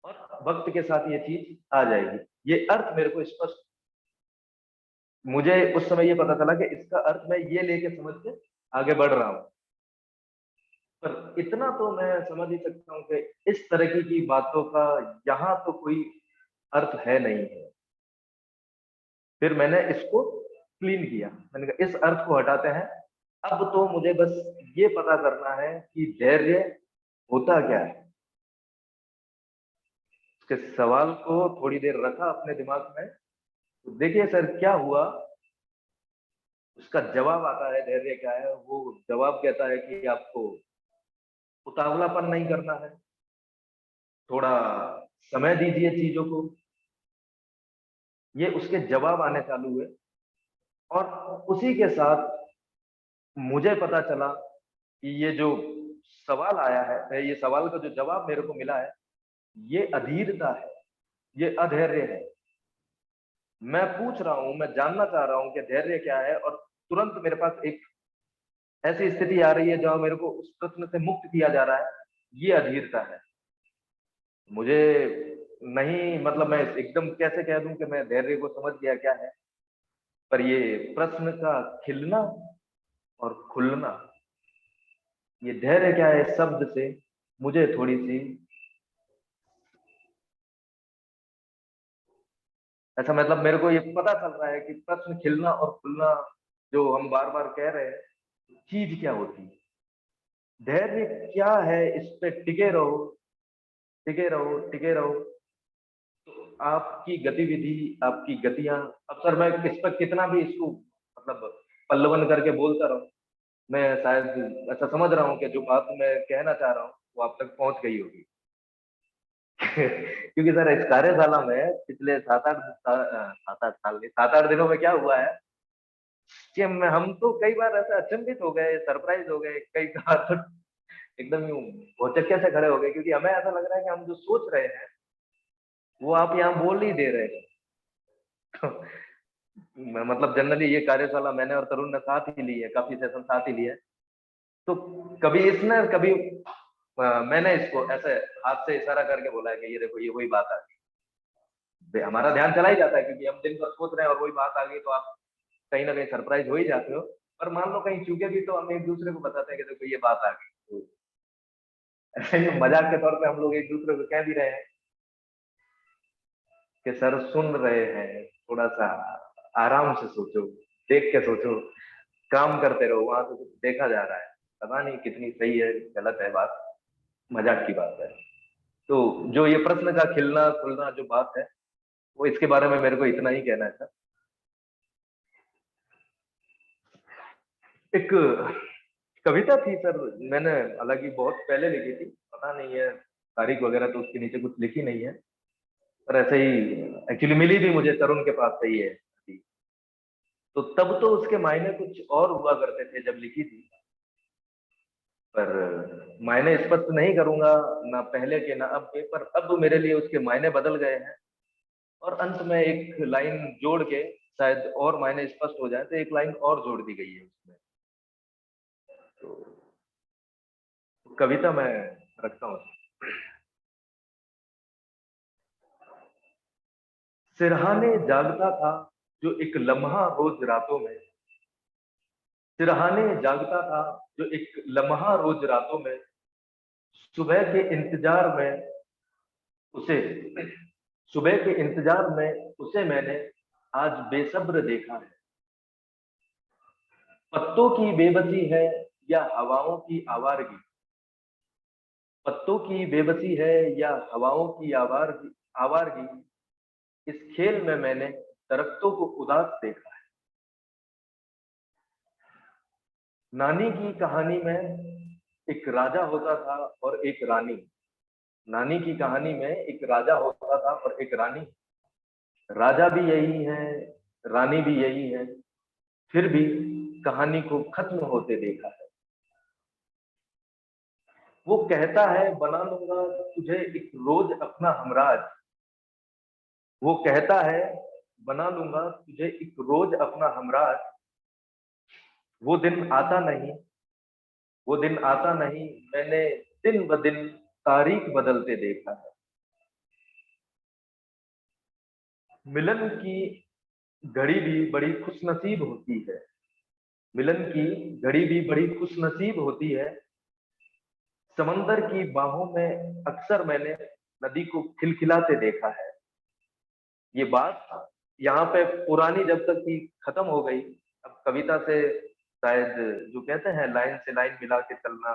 और वक्त के साथ ये चीज आ जाएगी। ये अर्थ मेरे को स्पष्ट, मुझे उस समय ये पता चला कि इसका अर्थ मैं ये लेके समझ के आगे बढ़ रहा हूँ। पर इतना तो मैं समझ ही सकता हूँ कि इस तरह की बातों का यहाँ तो कोई अर्थ है नहीं है। फिर मैंने इसको क्लीन किया, मैंने कहा इस अर्थ को हटाते हैं, अब तो मुझे बस ये पता करना है कि धैर्य होता क्या है। उसके सवाल को थोड़ी देर रखा अपने दिमाग में, तो देखिए सर क्या हुआ, उसका जवाब आता है धैर्य क्या है। वो जवाब कहता है कि आपको उतावलापन नहीं करना है, थोड़ा समय दीजिए चीजों को। ये उसके जवाब आने चालू हुए, और उसी के साथ मुझे पता चला कि ये जो सवाल आया है, ये सवाल का जो जवाब मेरे को मिला है, ये अधीरता है, ये अधैर्य है। मैं पूछ रहा हूं, मैं जानना चाह रहा हूं कि धैर्य क्या है, और तुरंत मेरे पास एक ऐसी स्थिति आ रही है जहां मेरे को उस प्रश्न से मुक्त किया जा रहा है, ये अधीरता है। मुझे नहीं, मतलब मैं एकदम कैसे कह दूं कि मैं धैर्य को समझ गया क्या है, पर ये प्रश्न का खिलना और खुलना, ये धैर्य क्या है शब्द से मुझे थोड़ी सी ऐसा, मतलब मेरे को ये पता चल रहा है कि प्रश्न खिलना और खुलना जो हम बार बार कह रहे हैं, चीज क्या होती है, धैर्य क्या है, इस पे टिके रहो, टिके रहो, टिके रहो। तो आपकी गतिविधि, आपकी गतियां, अब सर मैं किस पर कितना भी इसको मतलब पल्लवन करके बोलता रहूं, मैं शायद ऐसा समझ रहा हूँ कि जो बात मैं कहना चाह रहा हूँ वो आप तक पहुंच गई होगी। क्योंकि सर इस कार्यशाला में पिछले 7-8 साल नहीं, 7-8 दिनों में क्या हुआ है कि हम तो कई बार ऐसे अचंभित हो गए, सरप्राइज हो गए, कई बार तो एकदम यूं भौचक्के से खड़े हो गए, क्योंकि हमें ऐसा लग रहा है कि हम जो सोच रहे हैं वो आप यहाँ बोल ही दे रहे हैं। मतलब जनरली ये कार्यशाला मैंने और तरुण ने साथ ही ली है, काफी सेशन साथ ही लिए, तो कभी इसने कभी मैंने इसको ऐसे हाथ से इशारा करके बोला है कि ये देखो ये वही बात आ गई। हमारा ध्यान चला ही जाता है क्योंकि हम दिन भर सोच रहे हैं और वही बात आ गई, तो आप कहीं ना कहीं सरप्राइज हो ही जाते हो। पर मान लो कहीं चूके भी तो हम एक दूसरे को बताते हैं कि देखो ये बात आ गई, तो ऐसे ही मजाक के तौर पे हम लोग एक दूसरे को कह भी रहे हैं कि सर सुन रहे हैं, थोड़ा सा आराम से सोचो, देख के सोचो, काम करते रहो, वहां से कुछ देखा जा रहा है, पता नहीं कितनी सही है गलत है बात, मजाक की बात है। तो जो ये प्रश्न का खिलना खुलना जो बात है, वो इसके बारे में मेरे को इतना ही कहना है सर। एक कविता थी सर, मैंने हालांकि बहुत पहले लिखी थी, पता नहीं है तारीख वगैरह तो उसके नीचे कुछ लिखी नहीं है, पर ऐसे ही एक्चुअली मिली भी मुझे तरुण के पास से ही है। तो तब तो उसके मायने कुछ और हुआ करते थे जब लिखी थी, पर मायने स्पष्ट नहीं करूंगा ना पहले के ना अब के, पर अब मेरे लिए उसके मायने बदल गए हैं। और अंत में एक लाइन जोड़ के शायद और मायने स्पष्ट हो जाए, तो एक लाइन और जोड़ दी गई है उसमें। तो कविता मैं रखता हूँ। सिरहाने जागता था जो एक लम्हा रोज रातों में, सिरहाने जागता था जो एक लम्हा रोज रातों में, सुबह के इंतजार में उसे, सुबह के इंतजार में उसे मैंने आज बेसब्र देखा है। पत्तों की बेबसी है या हवाओं की आवारगी, पत्तों की बेबसी है या हवाओं की आवारगी, आवारगी, इस खेल में मैंने दरख्तों को उदास देखा है। नानी की कहानी में एक राजा होता था और एक रानी, नानी की कहानी में एक राजा होता था और एक रानी, राजा भी यही है, रानी भी यही है, फिर भी कहानी को खत्म होते देखा है। वो कहता है बना लूंगा तुझे एक रोज अपना हमराज। वो कहता है बना लूंगा तुझे एक रोज अपना हमराज। वो दिन आता नहीं, वो दिन आता नहीं, मैंने दिन ब दिन तारीख बदलते देखा है। मिलन की घड़ी भी बड़ी खुशनसीब होती है। मिलन की घड़ी भी बड़ी खुशनसीब होती है। समंदर की बाहों में अक्सर मैंने नदी को खिलखिलाते देखा है। ये बात यहाँ पे पुरानी जब तक की खत्म हो गई, अब कविता से शायद जो कहते हैं लाइन से लाइन मिला के चलना,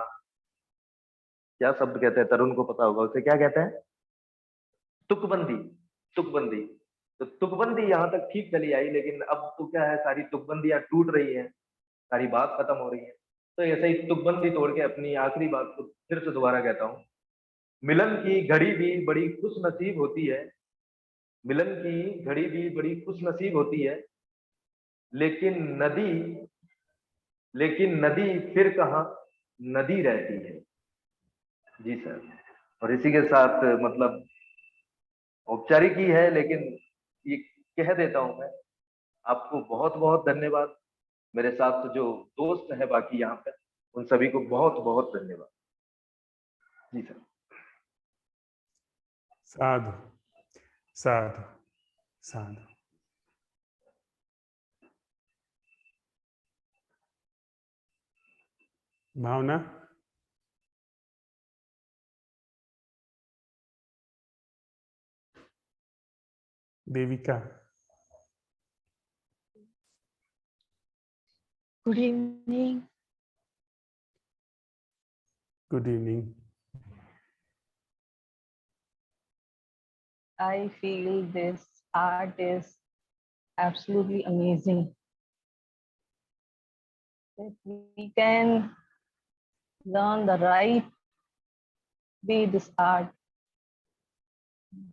क्या शब्द कहते हैं, तरुण को पता होगा उसे क्या कहते हैं, तुकबंदी। तुकबंदी, तो तुकबंदी यहाँ तक ठीक चली आई, लेकिन अब तो क्या है, सारी तुकबंदियां टूट रही हैं, सारी बात खत्म हो रही है। तो ऐसे ही तुकबंदी तोड़ के अपनी आखिरी बात को फिर से दोबारा कहता हूँ। मिलन की घड़ी भी बड़ी खुश नसीब होती है। मिलन की घड़ी भी बड़ी खुश नसीब होती है। लेकिन नदी, लेकिन नदी फिर कहाँ नदी रहती है। जी सर। और इसी के साथ मतलब औपचारिक ही है, लेकिन ये कह देता हूं मैं, आपको बहुत बहुत धन्यवाद। मेरे साथ जो दोस्त है बाकी यहाँ पे, उन सभी को बहुत बहुत धन्यवाद। जी सर। साधु साधु साधु। Bhavna, Devika, Good evening. Good evening. I feel this art is absolutely amazing. If we can learn the right way this art,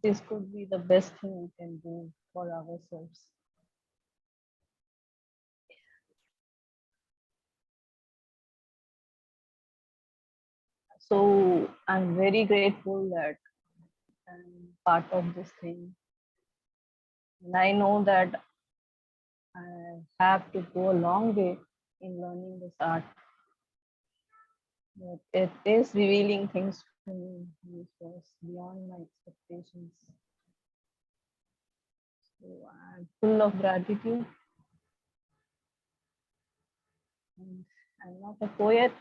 this could be the best thing we can do for ourselves. So I'm very grateful that I'm part of this thing. And I know that I have to go a long way in learning this art. But it is revealing things to me which was beyond my expectations. So I'm full of gratitude. And I'm not a poet,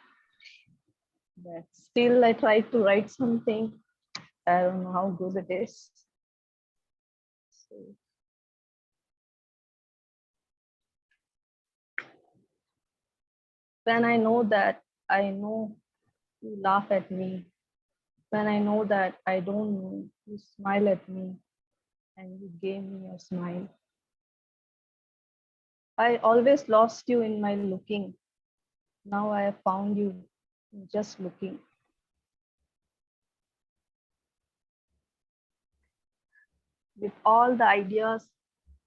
but still I try to write something. I don't know how good it is. So when I know that I know you laugh at me, when I know that I don't know you smile at me and you gave me your smile. I always lost you in my looking. Now I have found you in just looking. With all the ideas,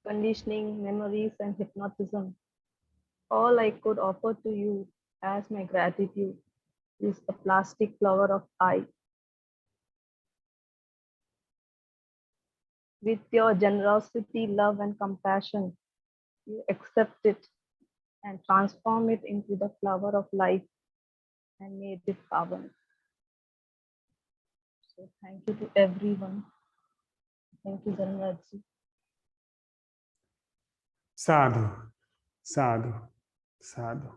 conditioning, memories, and hypnotism, all I could offer to you as my gratitude is a plastic flower of eye. With your generosity, love, and compassion, you accept it and transform it into the flower of life and made it pavan. So thank you to everyone. Thank you, Dhanrajji. साधु साधु साधु।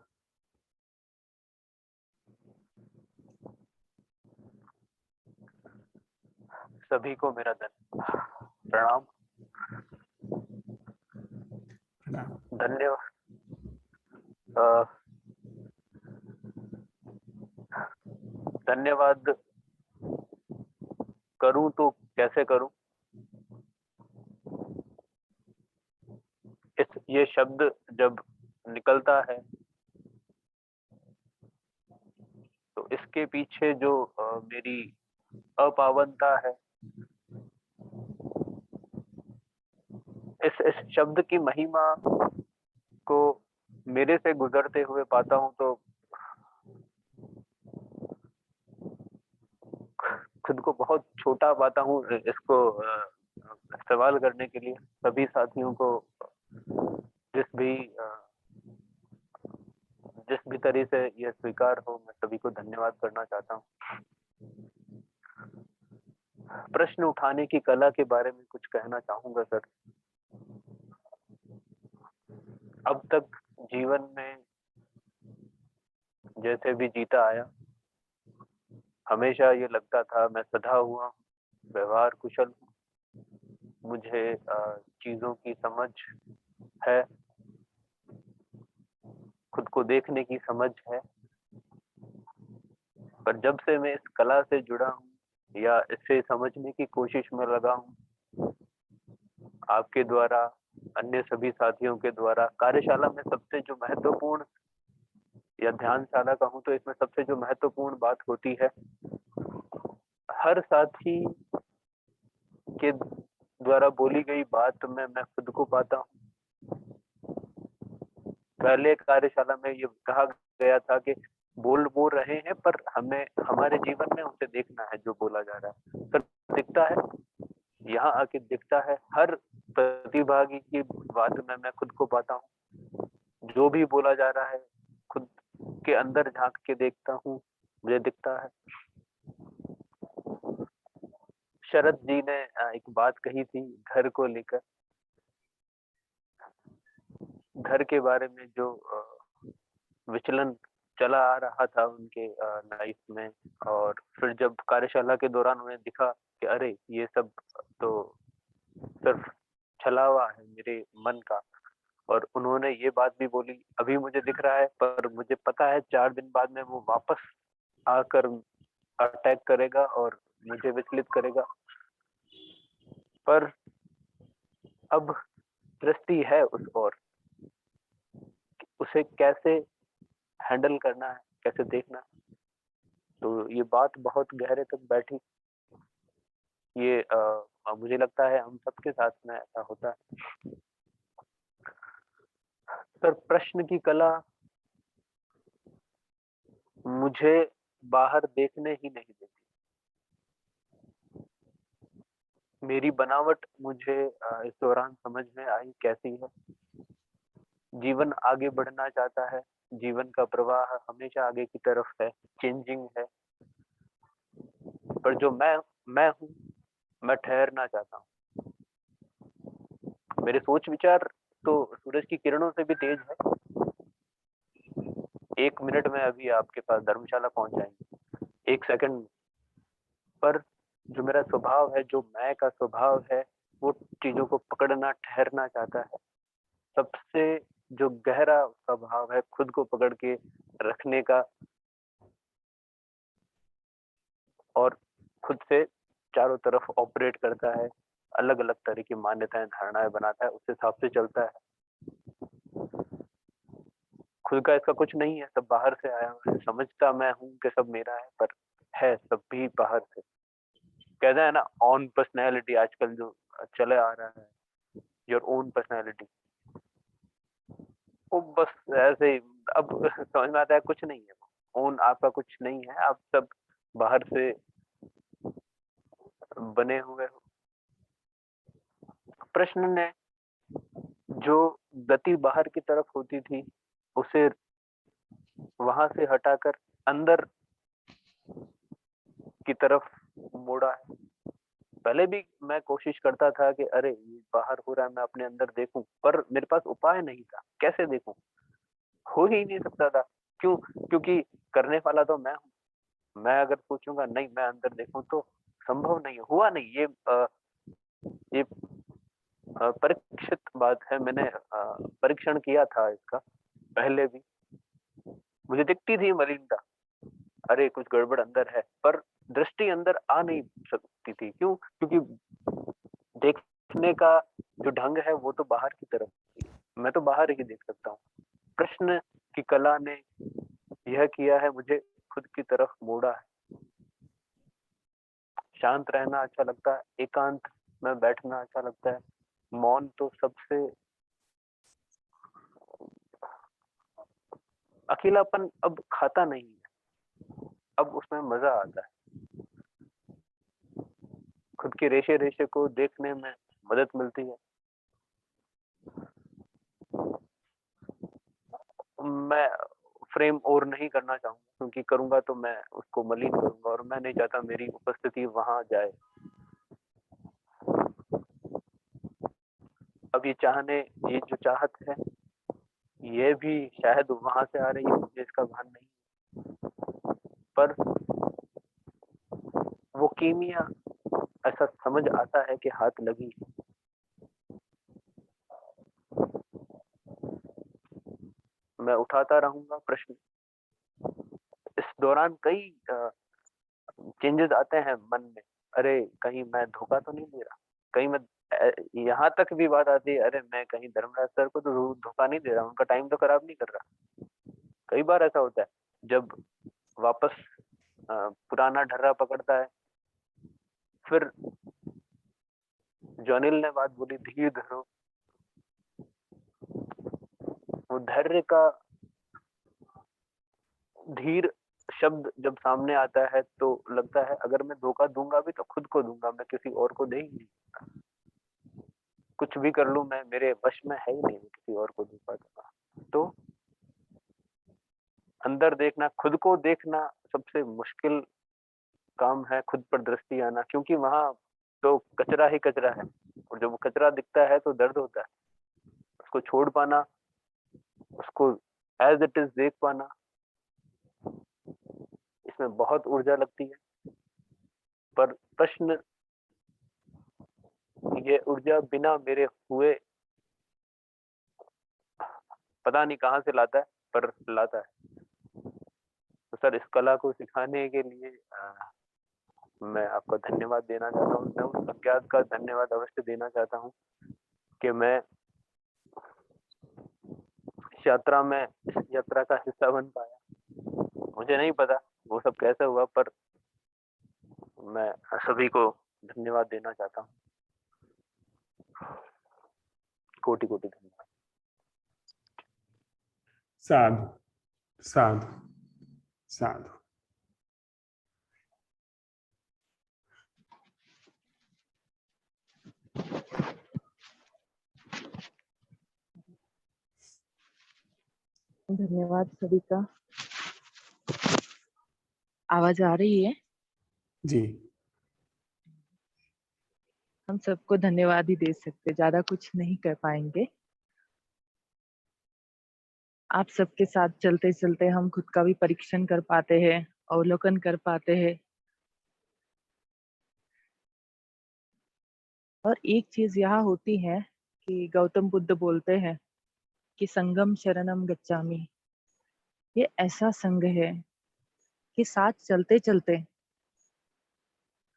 सभी को मेरा प्रणाम। धन्यवाद। धन्यवाद करूं तो कैसे करूं? ये शब्द जब निकलता है तो इसके पीछे जो मेरी अपावनता है, इस शब्द की महिमा को मेरे से गुजरते हुए पाता हूं, तो खुद को बहुत छोटा पाता हूँ इसको सवाल करने के लिए सभी साथियों को जिस भी तरह से यह स्वीकार हो, मैं सभी को धन्यवाद करना चाहता हूँ। प्रश्न उठाने की कला के बारे में कुछ कहना चाहूंगा सर। अब तक जीवन में जैसे भी जीता आया, हमेशा ये लगता था मैं सधा हुआ, व्यवहार कुशल हूँ, मुझे चीजों की समझ है, खुद को देखने की समझ है। पर जब से मैं इस कला से जुड़ा हूँ या इसे समझने की कोशिश में लगा हूँ, आपके द्वारा, अन्य सभी साथियों के द्वारा, कार्यशाला में सबसे जो महत्वपूर्ण या ध्यानशाला कहूँ तो इसमें सबसे जो महत्वपूर्ण बात होती है, हर साथी के द्वारा बोली गई बात में मैं खुद को पाता हूँ। पहले कार्यशाला में ये कहा गया था कि बोल रहे हैं पर हमें हमारे जीवन में उसे देखना है जो बोला जा रहा है। सर दिखता है, यहाँ आके दिखता है, हर प्रतिभागी की बात में मैं खुद को पाता हूँ। जो भी बोला जा रहा है खुद के अंदर झांक के देखता हूँ, मुझे दिखता है। शरद जी ने एक बात कही थी घर को लेकर, घर के बारे में जो विचलन चला आ रहा था उनके लाइफ में, और फिर जब कार्यशाला के दौरान उन्हें दिखा कि अरे ये सब तो सिर्फ छलावा है मेरे मन का, और उन्होंने ये बात भी बोली, अभी मुझे दिख रहा है पर मुझे पता है 4 दिन बाद में वो वापस आकर अटैक करेगा और मुझे विचलित करेगा। पर अब दृष्टि है उस ओर, उसे कैसे हैंडल करना है, कैसे देखना है। तो ये बात बहुत गहरे तक बैठी। ये मुझे लगता है हम सबके साथ में ऐसा होता है। सर प्रश्न की कला मुझे बाहर देखने ही नहीं देती। मेरी बनावट मुझे इस दौरान समझ में आई कैसी है। जीवन आगे बढ़ना चाहता है, जीवन का प्रवाह हमेशा आगे की तरफ है, चेंजिंग है। पर जो मैं हूँ, मैं ठहरना चाहता हूँ। मेरे सोच विचार तो सूरज की किरणों से भी तेज है। 1 मिनट में अभी आपके पास धर्मशाला पहुंच जाएंगे, 1 सेकंड में। पर जो मेरा स्वभाव है, जो मैं का स्वभाव है, वो चीजों को पकड़ना, ठहरना चाहता है। सबसे जो गहरा उसका भाव है, खुद को पकड़ के रखने का और खुद से चारों तरफ ऑपरेट करता है, अलग अलग तरह की मान्यताएं, धारणाएं बनाता है, उस हिसाब से चलता है। खुद का इसका कुछ नहीं है, सब बाहर से आया हुआ है। समझता मैं हूँ कि सब मेरा है, पर है सब भी बाहर से। कहते हैं ना ऑन पर्सनैलिटी, आजकल जो चले आ रहा है, योर ओन पर्सनैलिटी, वो बस ऐसे ही अब समझ में आता है कुछ नहीं है। ओन आपका कुछ नहीं है, आप सब बाहर से बने हुए हो। प्रश्न ने जो गति बाहर की तरफ होती थी उसे वहां से हटाकर अंदर की तरफ मोड़ा है। पहले भी मैं कोशिश करता था कि अरे ये बाहर हो रहा है, मैं अपने अंदर देखूं, पर मेरे पास उपाय नहीं था। कैसे देखूं, हो ही नहीं सकता था। क्यों? क्योंकि करने वाला तो मैं हूं। मैं अगर सोचूंगा नहीं मैं अंदर देखूं तो संभव नहीं, हुआ नहीं। ये परीक्षित बात है, मैंने परीक्षण किया था इसका पहले भी। मुझे दिखती थी मलिनता, अरे कुछ गड़बड़ अंदर है, पर दृष्टि अंदर आ नहीं सकती थी। क्यों? क्योंकि देखने का जो ढंग है वो तो बाहर की तरफ है, मैं तो बाहर ही देख सकता हूँ। प्रश्न की कला ने यह किया है, मुझे खुद की तरफ मोड़ा है। शांत रहना अच्छा लगता है, एकांत में बैठना अच्छा लगता है। मौन तो सबसे, अकेलापन अब खाता नहीं है, अब उसमें मजा आता है। खुद के रेशे रेशे को देखने में मदद मिलती है। मैं फ्रेम और नहीं करना चाहूंगा, क्योंकि करूंगा तो मैं उसको मलिन करूंगा और मैं नहीं चाहता मेरी उपस्थिति वहां जाए। अब ये चाहने, ये जो चाहत है, ये भी शायद वहां से आ रही है, मुझे इसका भान नहीं, पर वो कीमिया ऐसा समझ आता है कि हाथ लगी है। मैं उठाता रहूंगा प्रश्न। इस दौरान कई चेंजेस आते हैं मन में। अरे कहीं मैं धोखा तो नहीं दे रहा, कहीं मैं यहाँ तक भी बात आती है, अरे मैं कहीं धर्मराज सर को तो धोखा नहीं दे रहा, उनका टाइम तो खराब नहीं कर रहा। कई बार ऐसा होता है जब वापस पुराना ढर्रा पकड़ता है। फिर जो अनिल ने बात बोली, धीर धरो, वो धैर्य का धीर शब्द जब सामने आता है तो लगता है अगर मैं धोखा दूंगा भी तो खुद को दूंगा, मैं किसी और को दे ही नहीं सकता। कुछ भी कर लूं मैं, मेरे वश में है ही नहीं किसी और को धोखा दूंगा। तो अंदर देखना, खुद को देखना सबसे मुश्किल काम है, खुद पर दृष्टि आना, क्योंकि वहां तो कचरा ही कचरा है और जब वो कचरा दिखता है तो दर्द होता है। उसको छोड़ पाना, उसको एज इट इज देख पाना, इसमें बहुत ऊर्जा लगती है। पर प्रश्न, ये ऊर्जा बिना मेरे हुए पता नहीं कहां से लाता है, पर लाता है। तो सर, इस कला को सिखाने के लिए मैं आपका धन्यवाद देना चाहता हूँ। मैं उस अज्ञात का धन्यवाद अवश्य देना चाहता हूँ कि मैं इस यात्रा में, इस यात्रा का हिस्सा बन पाया। मुझे नहीं पता वो सब कैसे हुआ, पर मैं सभी को धन्यवाद देना चाहता हूँ। कोटि कोटि धन्यवाद। साधु साधु साधु। धन्यवाद सभी का। आवाज आ रही है? जी, हम सबको धन्यवाद ही दे सकते, ज्यादा कुछ नहीं कर पाएंगे। आप सबके साथ चलते चलते हम खुद का भी परीक्षण कर पाते हैं, अवलोकन कर पाते हैं। और एक चीज यहाँ होती है कि गौतम बुद्ध बोलते हैं कि संगम शरणम गच्छामि। ये ऐसा संग है कि साथ चलते चलते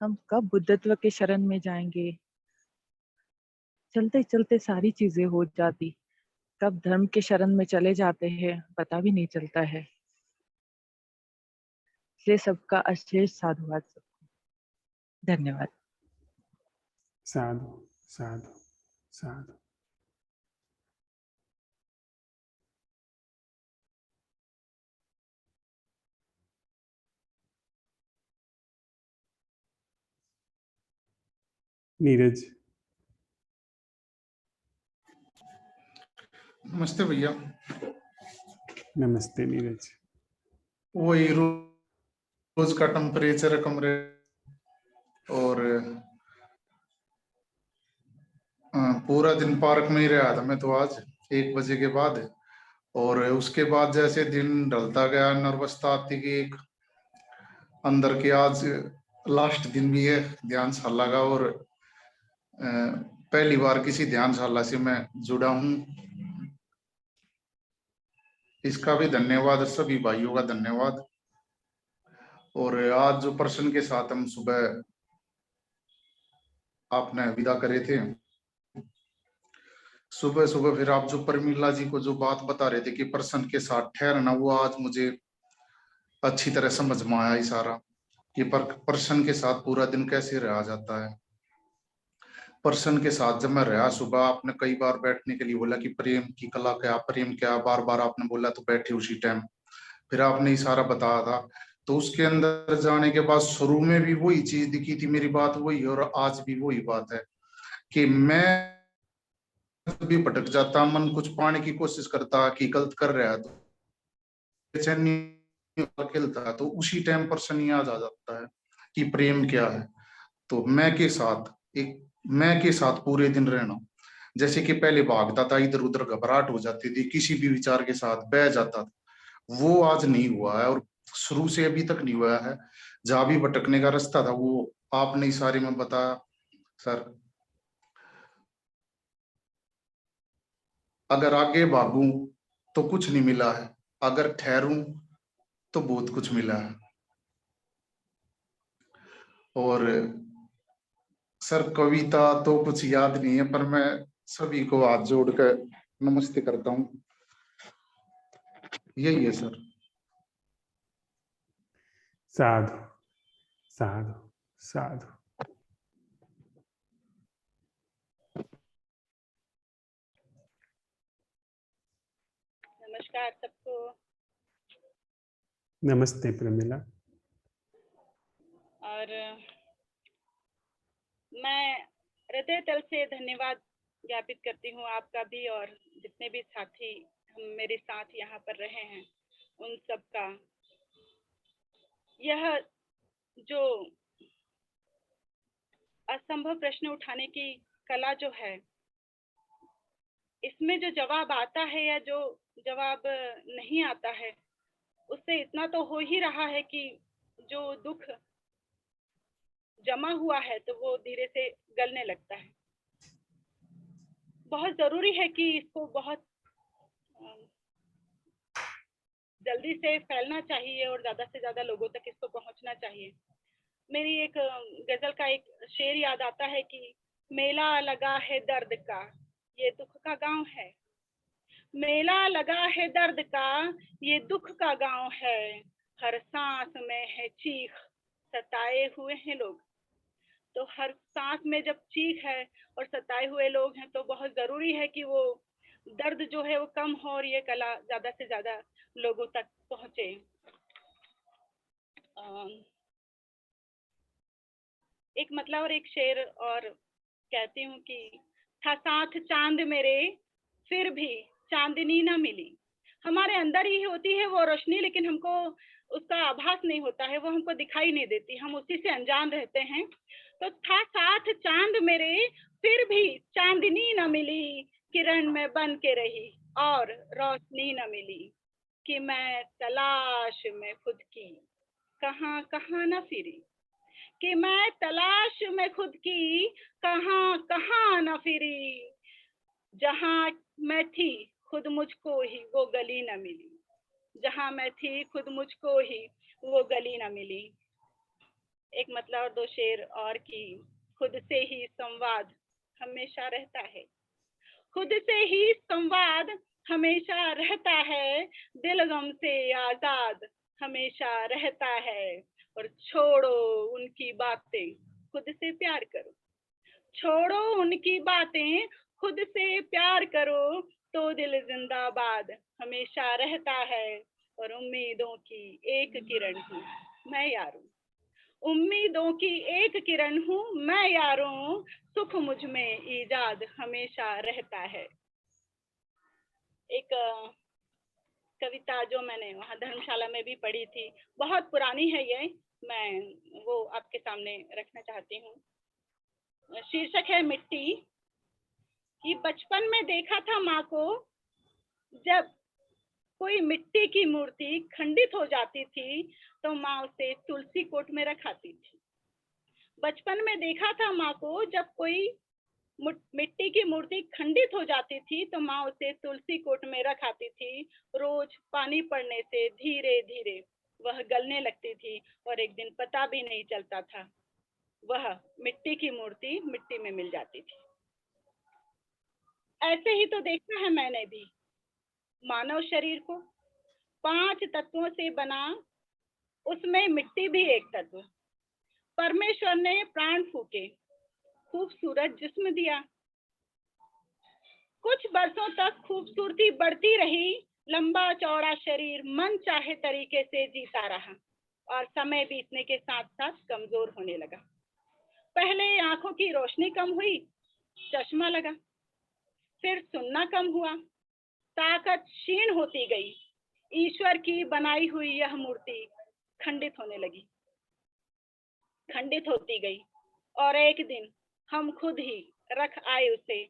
हम कब बुद्धत्व के शरण में जाएंगे, चलते चलते सारी चीजें हो जाती, कब धर्म के शरण में चले जाते हैं पता भी नहीं चलता है। इसलिए सबका अशेष साधुवाद सबको। धन्यवाद। साधु साधु साधु। नीरज। नमस्ते भैया। नमस्ते नीरज। वही रोज का टेम्परेचर कमरे और पूरा दिन पार्क में ही रहा था मैं तो आज 1 बजे के बाद। और उसके बाद जैसे दिन ढलता गया, नर्वसता आती कि एक अंदर के आज लास्ट दिन भी है ध्यानशाला का, और पहली बार किसी ध्यानशाला से मैं जुड़ा हूँ। इसका भी धन्यवाद, सभी भाइयों का धन्यवाद। और आज जो प्रश्न के साथ हम सुबह आपने विदा करे थे, सुबह सुबह फिर आप जो परमिला जी को जो बात बता रहे थे कि प्रश्न के साथ ठहरना, वो आज मुझे अच्छी तरह समझ में आया इशारा कि प्रश्न के साथ पूरा दिन कैसे रहा जाता है। प्रश्न के साथ जब मैं रहा सुबह, आपने कई बार बैठने के लिए बोला कि प्रेम की कला क्या, प्रेम क्या, बार बार आपने बोला तो बैठे उसी टाइम। फिर आपने इशारा बताया था तो उसके अंदर जाने के बाद शुरू में भी वही चीज दिखी थी, मेरी बात वही, और आज भी वही बात है कि मैं भी भटक जाता, मन कुछ पाने की कोशिश करता कि गलत कर रहा है, तो बेचैनी खेलता, तो उसी टाइम पर शनि आ जाता है कि प्रेम क्या है। तो मैं के साथ पूरे दिन रहना, जैसे कि पहले भागता था इधर उधर, घबराहट हो जाती थी, किसी भी विचार के साथ बह जाता था, वो आज नहीं हुआ है और शुरू से अभी तक नहीं हुआ है। जहां भी भटकने का रास्ता था वो आपने इशारे में बताया सर। अगर आगे भागूं तो कुछ नहीं मिला है, अगर ठहरूं तो बहुत कुछ मिला है। और सर कविता तो कुछ याद नहीं है, पर मैं सभी को हाथ जोड़कर नमस्ते करता हूँ, यही है सर। साधु साधु साधु। नमस्कार सबको। नमस्ते प्रमिला। और मैं हृदय तल से धन्यवाद ज्ञापित करती हूँ आपका भी, और जितने भी साथी हम मेरे साथ यहाँ पर रहे हैं उन सब का। यह जो असंभव प्रश्न उठाने की कला जो है, इसमें जो जवाब आता है या जो जवाब नहीं आता है, उससे इतना तो हो ही रहा है कि जो दुख जमा हुआ है तो वो धीरे से गलने लगता है। बहुत जरूरी है कि इसको बहुत जल्दी से फैलना चाहिए और ज्यादा से ज्यादा लोगों तक इसको पहुंचना चाहिए। मेरी एक गजल का एक शेर याद आता है कि मेला लगा है दर्द का, ये दुख का गांव है। मेला लगा है दर्द का, ये दुख का गांव है। हर सांस में है चीख, सताए हुए हैं लोग। तो हर सांस में जब चीख है और सताए हुए लोग हैं, तो बहुत जरूरी है कि वो दर्द जो है वो कम हो और ये कला ज्यादा से ज्यादा लोगों तक पहुंचे। एक मतलब और एक शेर और कहती हूँ कि था साथ चांद मेरे, फिर भी चांदनी ना मिली। हमारे अंदर ही होती है वो रोशनी, लेकिन हमको उसका आभास नहीं होता है, वो हमको दिखाई नहीं देती, हम उसी से अनजान रहते हैं। तो था साथ चांद मेरे, फिर भी चांदनी न मिली। किरण में बन के रही और रोशनी न मिली। कि मैं तलाश में खुद की कहाँ कहाँ न फिरी। कि मैं तलाश में खुद की कहाँ कहाँ न फिरी। जहाँ मैं थी खुद मुझको ही वो गली न मिली। जहाँ मैं थी खुद मुझको ही वो गली न मिली। एक मतलब और दो शेर और की खुद से ही संवाद हमेशा रहता है। खुद से ही संवाद हमेशा रहता है। दिल गम से आजाद हमेशा रहता है। और छोड़ो उनकी बातें, खुद से प्यार करो। छोड़ो उनकी बातें, खुद से प्यार करो। तो दिल जिंदाबाद हमेशा रहता है। और उम्मीदों की एक किरण हूँ मैं यारों। उम्मीदों की एक किरण हूँ मैं यारों। सुख मुझ में ईजाद हमेशा रहता है। एक कविता जो मैंने वहाँ धर्मशाला में भी पढ़ी थी, बहुत पुरानी है ये, मैं वो आपके सामने रखना चाहती हूँ। शीर्षक है मिट्टी। कि बचपन में देखा था माँ को, जब कोई मिट्टी की मूर्ति खंडित हो जाती थी तो माँ उसे तुलसी कोट में रखाती थी। बचपन में देखा था माँ को, जब कोई मिट्टी की मूर्ति खंडित हो जाती थी तो माँ उसे तुलसी कोट में रखाती थी। रोज पानी पड़ने से धीरे धीरे वह गलने लगती थी और एक दिन पता भी नहीं चलता था, वह मिट्टी की मूर्ति मिट्टी में मिल जाती थी। ऐसे ही तो देखा है मैंने भी मानव शरीर को, 5 तत्वों से बना, उसमें मिट्टी भी एक तत्व। परमेश्वर ने प्राण फूके, खूबसूरत जिस्म दिया। कुछ बरसों तक खूबसूरती बढ़ती रही, लंबा चौड़ा शरीर मन चाहे तरीके से जीता रहा। और समय बीतने के साथ साथ कमजोर होने लगा। पहले आंखों की रोशनी कम हुई, चश्मा लगा। फिर सुनना कम हुआ, ताकत क्षीण होती गई। ईश्वर की बनाई हुई यह मूर्ति खंडित होने लगी, खंडित होती गई। और एक दिन हम खुद ही रख आए उसे,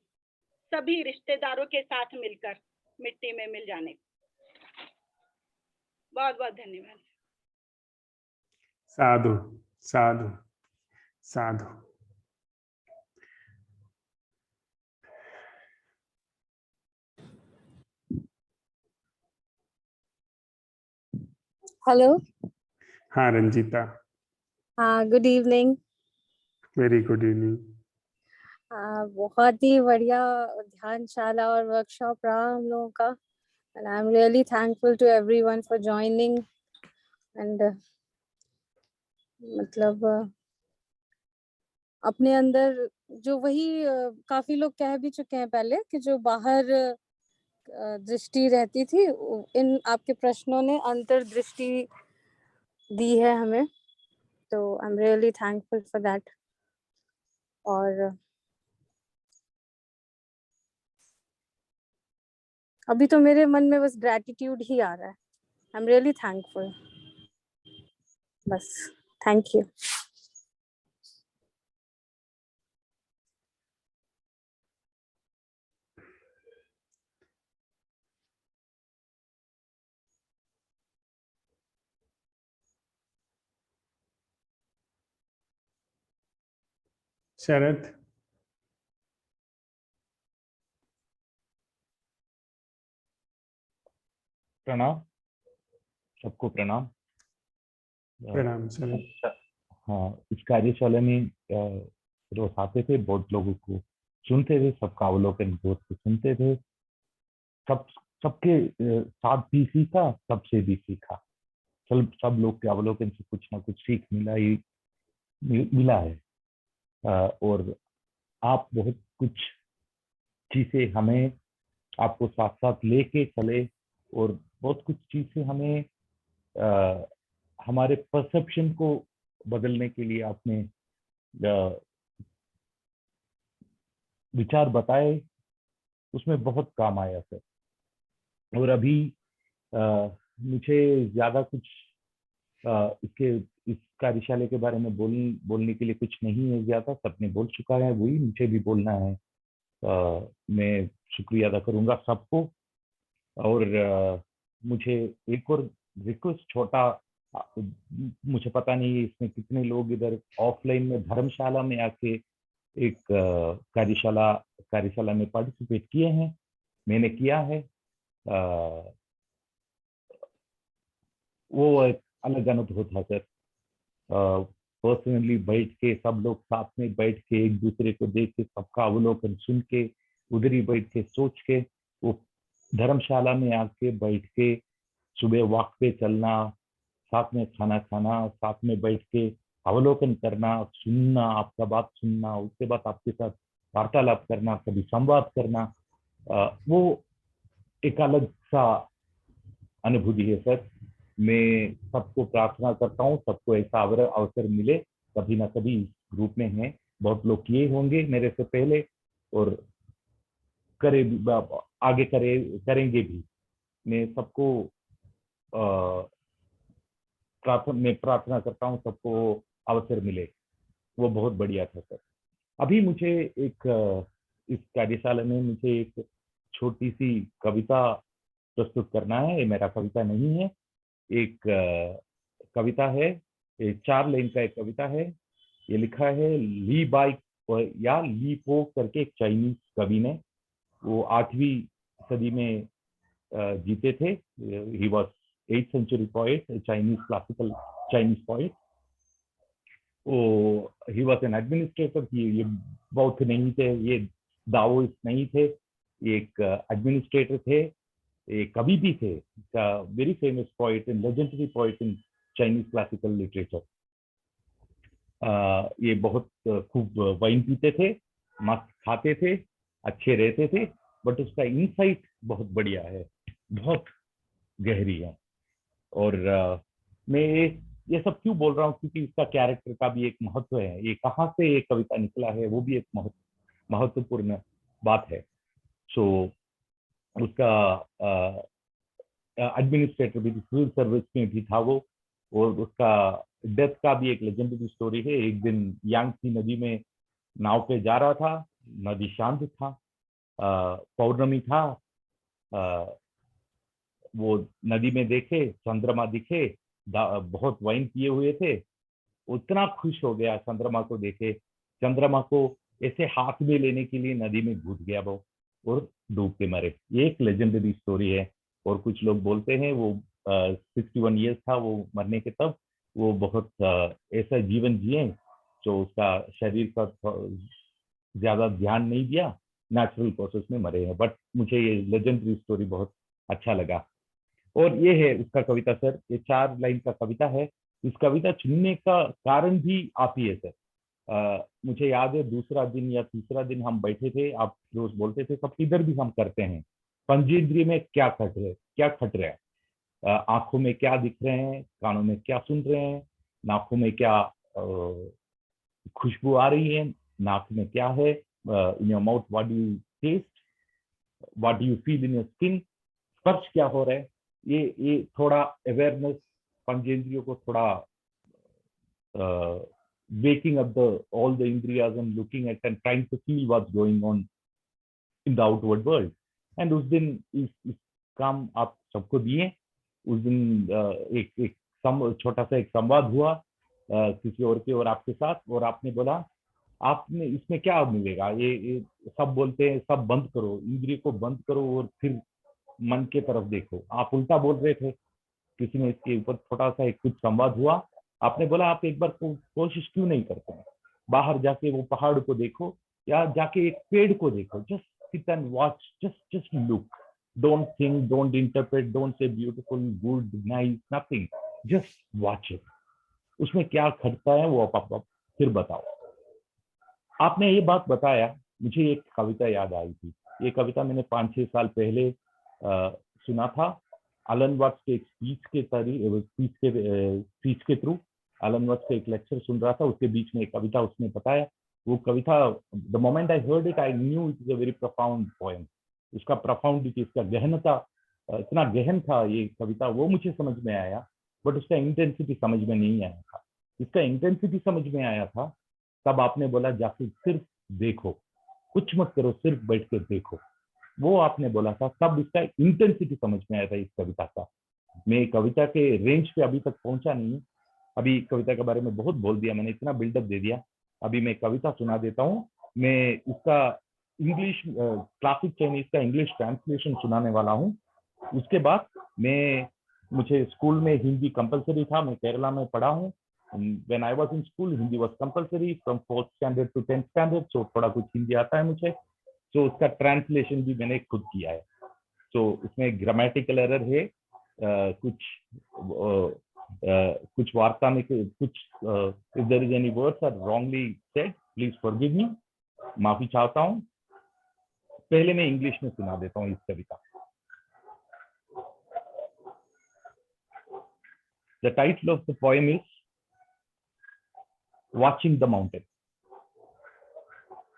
सभी रिश्तेदारों के साथ मिलकर मिट्टी में मिल जाने। बहुत बहुत धन्यवाद। साधु साधु साधु। हेलो। हाँ रंजीता, हाँ, good evening. Very good evening. बहुत ही बढ़िया ध्यानशाला और वर्कशॉप रहा हम लोगों का, and I am really thankful to everyone for joining. And मतलब अपने अंदर जो वही काफी लोग कह भी चुके हैं पहले कि जो बाहर दृष्टि रहती थी, इन आपके प्रश्नों ने अंतर्दृष्टि दी है हमें, तो आई am really thankful for that. और अभी तो मेरे मन में बस ग्रैटिट्यूड ही आ रहा है। आई एम रियली थैंकफुल। बस, थैंक यू। शरद। प्रणाम, सबको प्रणाम। प्रणाम शरद। अच्छा, हाँ, इस कार्यशाला में रोज आते थे, बहुत लोगों को सुनते थे, सबका अवलोकन बहुत सुनते थे, सबके साथ भी सीखा, सबसे भी सीखा। सब लोग के अवलोकन से कुछ ना कुछ सीख मिला है। और आप बहुत कुछ चीजें हमें, आपको साथ साथ लेके चले, और बहुत कुछ चीजें हमें हमारे परसेप्शन को बदलने के लिए आपने विचार बताए, उसमें बहुत काम आया सर। और अभी मुझे ज्यादा कुछ इस कार्यशाला के बारे में बोलने के लिए कुछ नहीं है ज्यादा, सबने बोल चुका है, वही मुझे भी बोलना है। मैं शुक्रिया अदा करूंगा सबको। और मुझे एक और रिक्वेस्ट, छोटा, मुझे पता नहीं इसमें कितने लोग इधर ऑफलाइन में धर्मशाला में आके एक कार्यशाला में पार्टिसिपेट किए हैं। मैंने किया है। वो एक अलग अनुभव था सर। पर्सनली बैठ के, सब लोग साथ में बैठ के, एक दूसरे को देख के, सबका अवलोकन सुन के, उधर ही बैठ के सोच के, वो धर्मशाला में आके बैठ के सुबह वॉक पे चलना, साथ में खाना खाना, साथ में बैठ के अवलोकन करना, सुनना, आपका बात सुनना, उसके बाद आपके साथ वार्तालाप करना, कभी संवाद करना, वो एक अलग सा अनुभूति है सर। मैं सबको प्रार्थना करता हूँ, सबको ऐसा अवसर मिले कभी ना कभी। इस ग्रुप में है, बहुत लोग किए होंगे मेरे से पहले, और आगे करेंगे भी। मैं सबको प्रार्थना करता हूँ सबको अवसर मिले, वो बहुत बढ़िया था सर। अभी मुझे इस कार्यशाला में मुझे एक छोटी सी कविता प्रस्तुत करना है। ये मेरा कविता नहीं है, एक कविता है, 4 लाइन का एक कविता है। ये लिखा है ली बाई या ली पो करके एक चाइनीज कवि ने, वो 8वीं सदी में जीते थे। He was 8th century poet, classical Chinese poet. He was an administrator. ये बौद्ध नहीं थे, ये दाओइस्ट नहीं थे, एक एडमिनिस्ट्रेटर थे, एक कवि भी थे, very famous poet and legendary poet in Chinese classical literature. ये बहुत खूब वाइन पीते थे, मस्त खाते थे, अच्छे रहते थे, बट उसका इनसाइट बहुत बढ़िया है, बहुत गहरी है। और मैं ये सब क्यों बोल रहा हूँ, क्योंकि इसका कैरेक्टर का भी एक महत्व है, ये कहाँ से ये कविता निकला है वो भी एक महत्वपूर्ण बात है। सो उसका एडमिनिस्ट्रेटर भी सिविल सर्विस में भी था वो, और उसका डेथ का भी एक लेजेंडरी स्टोरी है। एक दिन यांगसी नदी में नाव पे जा रहा था, नदी शांत था, पौर्णमी था, वो नदी में देखे चंद्रमा दिखे, बहुत वाइन पिए हुए थे, उतना खुश हो गया चंद्रमा को देखे, चंद्रमा को ऐसे हाथ में लेने के लिए नदी में घुस गया वो और डूब के मरे। ये एक लेजेंडरी स्टोरी है। और कुछ लोग बोलते हैं वो 61 ईयर्स था वो मरने के तब, वो बहुत ऐसा जीवन जिए जो उसका शरीर का ज्यादा ध्यान नहीं दिया, नेचुरल प्रोसेस में मरे हैं। बट मुझे ये लेजेंडरी स्टोरी बहुत अच्छा लगा। और ये है उसका कविता सर, ये 4 लाइन का कविता है। इस कविता चुनने का कारण भी आप ही है सर। मुझे याद है दूसरा दिन या तीसरा दिन हम बैठे थे, आप रोज बोलते थे सब इधर भी हम करते हैं, पंचेंद्रिय में क्या खट रहा है, आंखों में क्या दिख रहे हैं, कानों में क्या सुन रहे हैं, नाकों में क्या खुशबू आ रही है, नाक में क्या है, in your mouth what do you taste, what do you feel in your skin, स्पर्श क्या हो रहा है। ये थोड़ा अवेयरनेस पंचेंद्रियों को थोड़ा waking up all the indriyas and looking at and trying to feel what's going on in the outward world. And उस दिन इस काम आप सबको दिए। उस दिन एक छोटा सा एक संवाद हुआ किसी और के और आपके साथ, और आपने बोला आपने इसमें क्या मिलेगा, ये सब बोलते हैं सब बंद करो, इंद्रिय को बंद करो और फिर मन के तरफ देखो। आप उल्टा बोल रहे थे, किसी ने इसके ऊपर छोटा सा एक कुछ संवाद हुआ, आपने बोला आप एक बार कोशिश क्यों नहीं करते हैं, बाहर जाके वो पहाड़ को देखो या जाके एक पेड़ को देखो, just sit and watch, just look, don't think, don't interpret, don't say beautiful, good, nice, nothing, just watch it. उसमें क्या खटता है वो आप फिर बताओ। आपने ये बात बताया, मुझे एक कविता याद आई थी। ये कविता मैंने 5-6 साल पहले सुना था एलन वाट्स के एक स्पीच के थ्रू। एलन वाट्स के एक लेक्चर सुन रहा था, उसके बीच में एक कविता उसने बताया। वो कविता, the moment I heard it I knew it is a very profound poem. उसका प्रोफाउंडिटी, उसका गहनता इतना गहन था ये कविता, वो मुझे समझ में आया, बट उसका इंटेंसिटी समझ में नहीं आया था। इसका इंटेंसिटी समझ में आया था तब आपने बोला जाके सिर्फ देखो, कुछ मत करो, सिर्फ बैठ के देखो, वो आपने बोला था, तब इसका इंटेंसिटी समझ में आया था इस कविता का। मैं कविता के रेंज पे अभी तक पहुंचा नहीं, अभी कविता के बारे में बहुत बोल दिया मैंने, इतना बिल्डअप दे दिया। अभी मैं कविता सुना देता हूँ। मैं इसका इंग्लिश क्लासिक चाइनीज का इंग्लिश ट्रांसलेशन सुनाने वाला हूँ। उसके बाद मुझे स्कूल में हिंदी कंपलसरी था, मैं केरला में पढ़ा हूँ। When I was in school, Hindi was compulsory from 4th standard to 10th standard, so थोड़ा कुछ हिंदी आता है मुझे। तो उसका ट्रांसलेशन भी मैंने खुद किया है। तो उसमें ग्रामेटिकल एरर है, कुछ वार्ता में कुछ if there is any words are wrongly said, please forgive me, माफी चाहता हूँ। पहले मैं इंग्लिश में सुना देता हूँ इस कविता। The title of the poem is Watching the Mountain.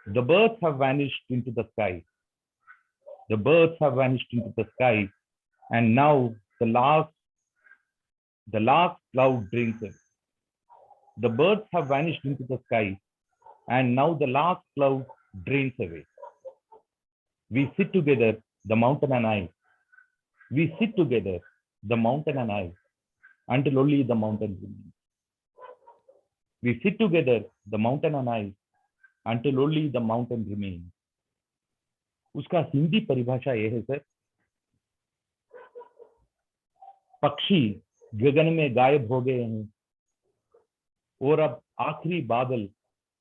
The birds have vanished into the sky. The birds have vanished into the sky, and now the last cloud drinks it. The birds have vanished into the sky, and now the last cloud drains away. We sit together, the mountain and I. We sit together, the mountain and I, until only the mountain remains. We sit together, the mountain and I, until only the mountain remains. उसका हिंदी परिभाषा ये है sir, पक्षी गगन में गायब हो गए हैं और अब आखिरी बादल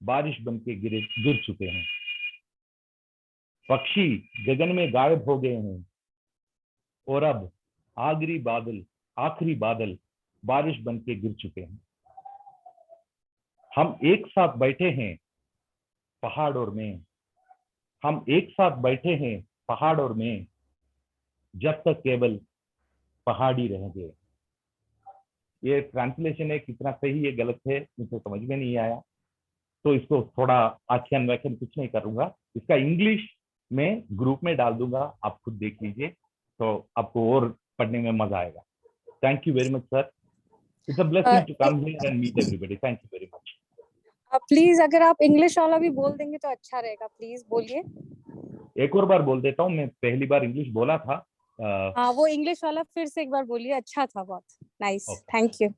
बारिश बन के गिर चुके हैं। पक्षी गगन में गायब हो गए हैं और अब आखिरी बादल बारिश बन के गिर चुके हैं। हम एक साथ बैठे हैं पहाड़ और मैं, हम एक साथ बैठे हैं पहाड़ और मैं, जब तक केवल पहाड़ी रह गए। ये ट्रांसलेशन है, कितना सही है गलत है मुझे समझ में नहीं आया, तो इसको थोड़ा आख्यान व्याख्यान कुछ नहीं करूंगा, इसका इंग्लिश में ग्रुप में डाल दूंगा, आप खुद देख लीजिए, तो आपको और पढ़ने में मजा आएगा। Thank you very much sir, it's a blessing to come here and meet everybody, thank you very much. Please अगर आप इंग्लिश वाला भी बोल देंगे तो अच्छा रहेगा, प्लीज बोलिए। एक और बार बोल देता हूँ, मैं पहली बार इंग्लिश बोला था। हाँ, वो इंग्लिश वाला फिर से एक बार बोलिए, अच्छा था, बहुत nice, thank you.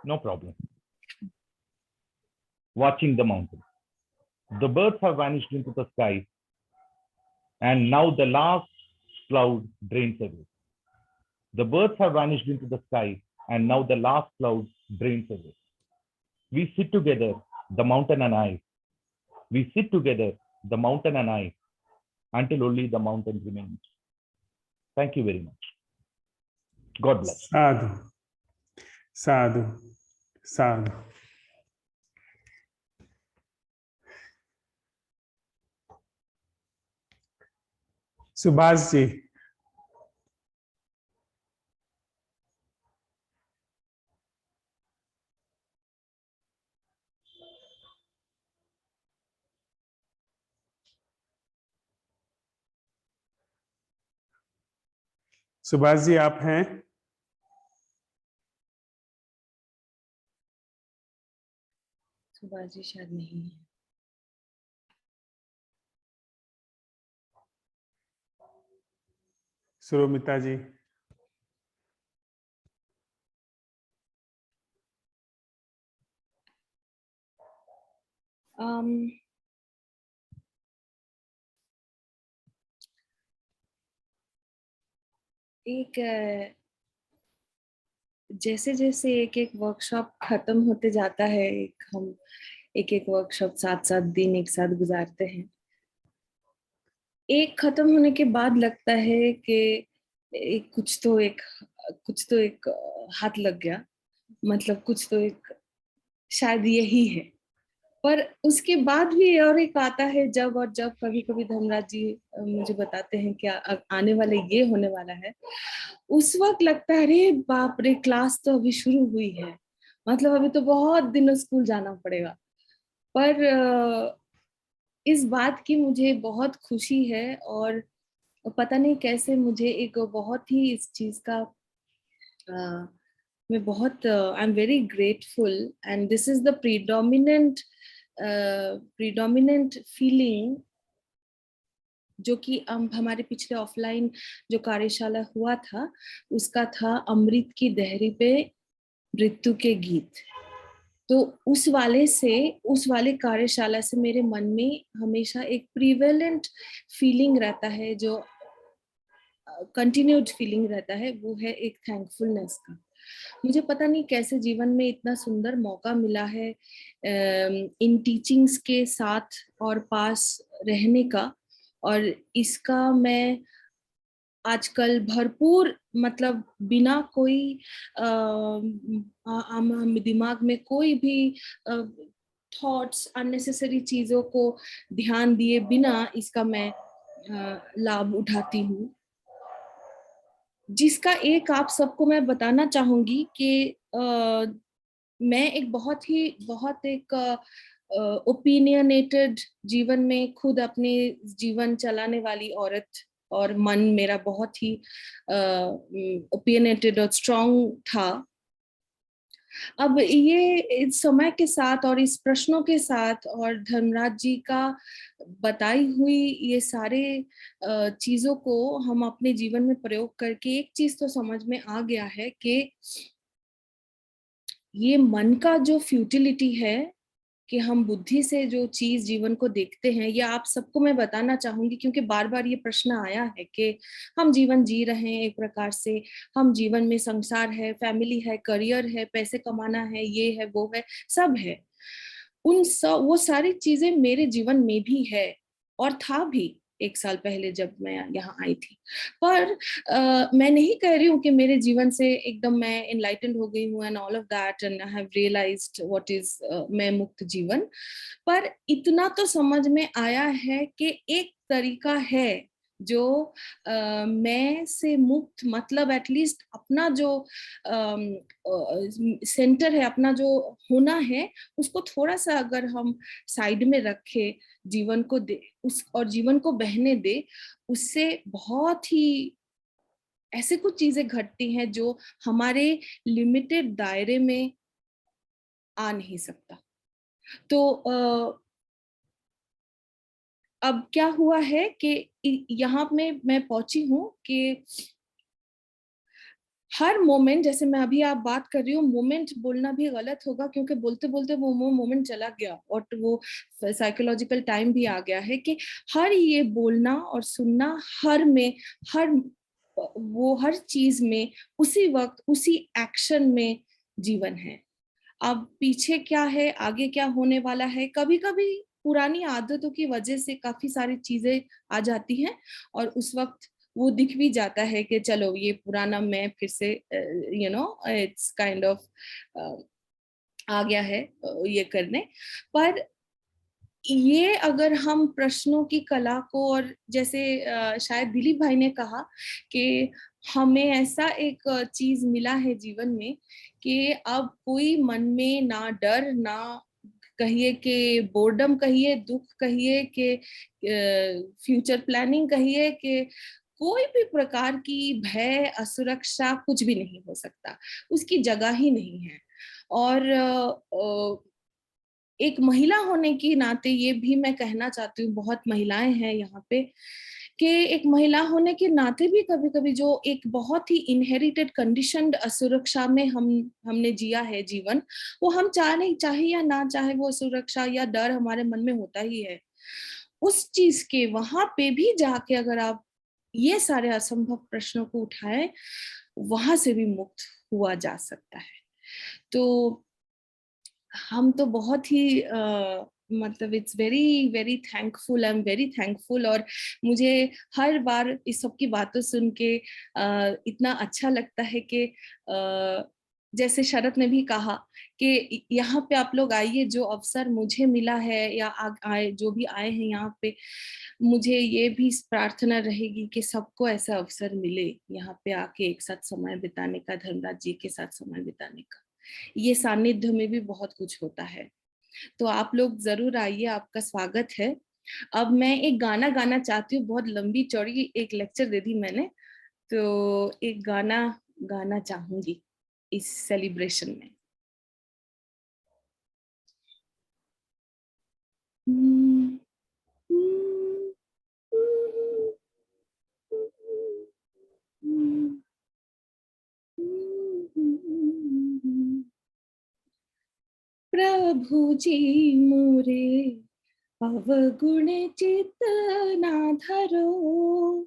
No problem. Watching the mountain, the birds have vanished into the sky, and now the last cloud drains away. The birds have vanished into the sky, and now the last cloud drains away. We sit together, the mountain and I. We sit together, the mountain and I, until only the mountain remains. Thank you very much. God bless. साधु साधु साधु। सुभाष जी, सुभाष जी आप हैं? सुभाष जी शायद नहीं है। सुरोमिता जी, एक जैसे जैसे एक एक वर्कशॉप खत्म होते जाता है, हम एक एक वर्कशॉप 7-7 दिन एक साथ गुजारते हैं, एक खत्म होने के बाद लगता है कि कुछ तो एक हाथ लग गया, मतलब कुछ तो एक शायद यही है। पर उसके बाद भी और एक आता है जब कभी कभी धर्मराज जी मुझे बताते हैं कि आने वाले ये होने वाला है, उस वक्त लगता है अरे बाप रे, क्लास तो अभी शुरू हुई है, मतलब अभी तो बहुत दिनों स्कूल जाना पड़ेगा। पर इस बात की मुझे बहुत खुशी है, और पता नहीं कैसे मुझे एक बहुत ही इस चीज का मैं बहुत I am very grateful, and this is the predominant feeling जो कि हमारे पिछले ऑफलाइन जो कार्यशाला हुआ था उसका था अमृत की दहरी पे मृत्यु के गीत। तो उस वाले कार्यशाला से मेरे मन में हमेशा एक प्रिवेलेंट फीलिंग रहता है, जो कंटिन्यूड फीलिंग रहता है, वो है एक थैंकफुलनेस का। मुझे पता नहीं कैसे जीवन में इतना सुंदर मौका मिला है इन टीचिंग्स के साथ और पास रहने का, और इसका मैं आजकल भरपूर, मतलब बिना कोई दिमाग में कोई भी थॉट्स, अननेसेसरी चीजों को ध्यान दिए बिना इसका मैं लाभ उठाती हूँ, जिसका एक आप सबको मैं बताना चाहूंगी कि मैं एक बहुत एक ओपिनियनेटेड जीवन में खुद अपने जीवन चलाने वाली औरत, और मन मेरा बहुत ही ओपिनियनेटेड और स्ट्रॉन्ग था। अब ये इस समय के साथ और इस प्रश्नों के साथ और धर्मराज जी का बताई हुई ये सारे चीजों को हम अपने जीवन में प्रयोग करके एक चीज तो समझ में आ गया है कि ये मन का जो फ्यूटिलिटी है कि हम बुद्धि से जो चीज जीवन को देखते हैं, ये आप सबको मैं बताना चाहूंगी, क्योंकि बार बार ये प्रश्न आया है कि हम जीवन जी रहे हैं एक प्रकार से, हम जीवन में संसार है, फैमिली है, करियर है, पैसे कमाना है, ये है, वो है, सब है। वो सारी चीजें मेरे जीवन में भी है और था भी 1 साल पहले जब मैं यहाँ आई थी। पर मैं नहीं कह रही हूँ कि मेरे जीवन से एकदम मैं एनलाइटेंड हो गई हूँ and all of that and I have realised what is मैं मुक्त जीवन, पर इतना तो समझ में आया है कि एक तरीका है जो मैं से मुक्त, मतलब एटलीस्ट अपना जो सेंटर है, अपना जो होना है, उसको थोड़ा सा अगर हम साइड में रखे, जीवन को दे उस और जीवन को बहने दे, उससे बहुत ही ऐसे कुछ चीजें घटती हैं जो हमारे लिमिटेड दायरे में आ नहीं सकता। तो अब क्या हुआ है कि यहाँ में मैं पहुंची हूँ कि हर मोमेंट, जैसे मैं अभी आप बात कर रही हूँ, मोमेंट बोलना भी गलत होगा क्योंकि बोलते बोलते वो मोमेंट चला गया और वो साइकोलॉजिकल टाइम भी आ गया है कि हर ये बोलना और सुनना, हर में, हर चीज में, उसी वक्त उसी एक्शन में जीवन है। अब पीछे क्या है, आगे क्या होने वाला है, कभी कभी पुरानी आदतों की वजह से काफी सारी चीजें आ जाती हैं और उस वक्त वो दिख भी जाता है कि चलो ये पुराना मैं फिर से इट्स काइंड ऑफ आ गया है ये करने। पर ये अगर हम प्रश्नों की कला को, और जैसे शायद दिलीप भाई ने कहा कि हमें ऐसा एक चीज मिला है जीवन में कि अब कोई मन में ना डर, ना कहिए कि बोर्डम कहिए, दुख कहिए कि फ्यूचर प्लानिंग कहिए कि कोई भी प्रकार की भय, असुरक्षा कुछ भी नहीं हो सकता, उसकी जगह ही नहीं है। और एक महिला होने के नाते ये भी मैं कहना चाहती हूँ, बहुत महिलाएं हैं यहाँ पे, कि एक महिला होने के नाते भी कभी कभी जो एक बहुत ही इनहेरिटेड कंडीशनड असुरक्षा में हमने जिया है जीवन, वो हम चाहे या ना चाहे, वो असुरक्षा या डर हमारे मन में होता ही है। उस चीज के वहां पे भी जाके अगर आप ये सारे असंभव प्रश्नों को उठाएं, वहां से भी मुक्त हुआ जा सकता है। तो हम तो बहुत ही मतलब it's very very thankful, I am very thankful. और मुझे हर बार इस सब की बातें सुन के इतना अच्छा लगता है कि जैसे शरद ने भी कहा कि यहाँ पे आप लोग आइए, जो अवसर मुझे मिला है या आए जो भी आए हैं यहाँ पे, मुझे ये भी प्रार्थना रहेगी कि सबको ऐसा अवसर मिले यहाँ पे आके एक साथ समय बिताने का, धर्मराज जी के साथ समय बिताने का। ये सानिध्य में भी बहुत कुछ होता है। तो आप लोग जरूर आइए, आपका स्वागत है। अब मैं एक गाना गाना चाहती हूँ, बहुत लंबी चौड़ी एक लेक्चर दे दी मैंने, तो एक गाना गाना चाहूंगी इस सेलिब्रेशन में। प्रभु जी मोरे अवगुण चित्त ना धरो,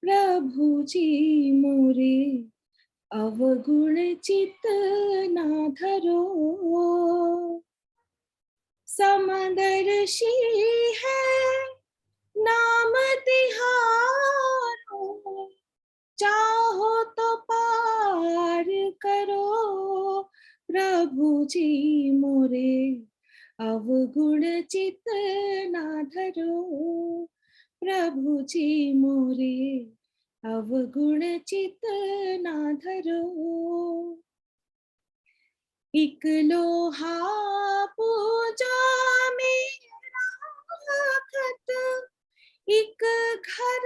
प्रभु जी मोरे अवगुण चित्त ना धरो। समदर्शी है नाम तिहारो, चाहो तो पार करो, प्रभु जी मोरे अवगुण चित्त ना धरो, प्रभु जी मोरे अवगुण चित्त ना धरो। एक लोहा पूजा मेरा खत, एक घर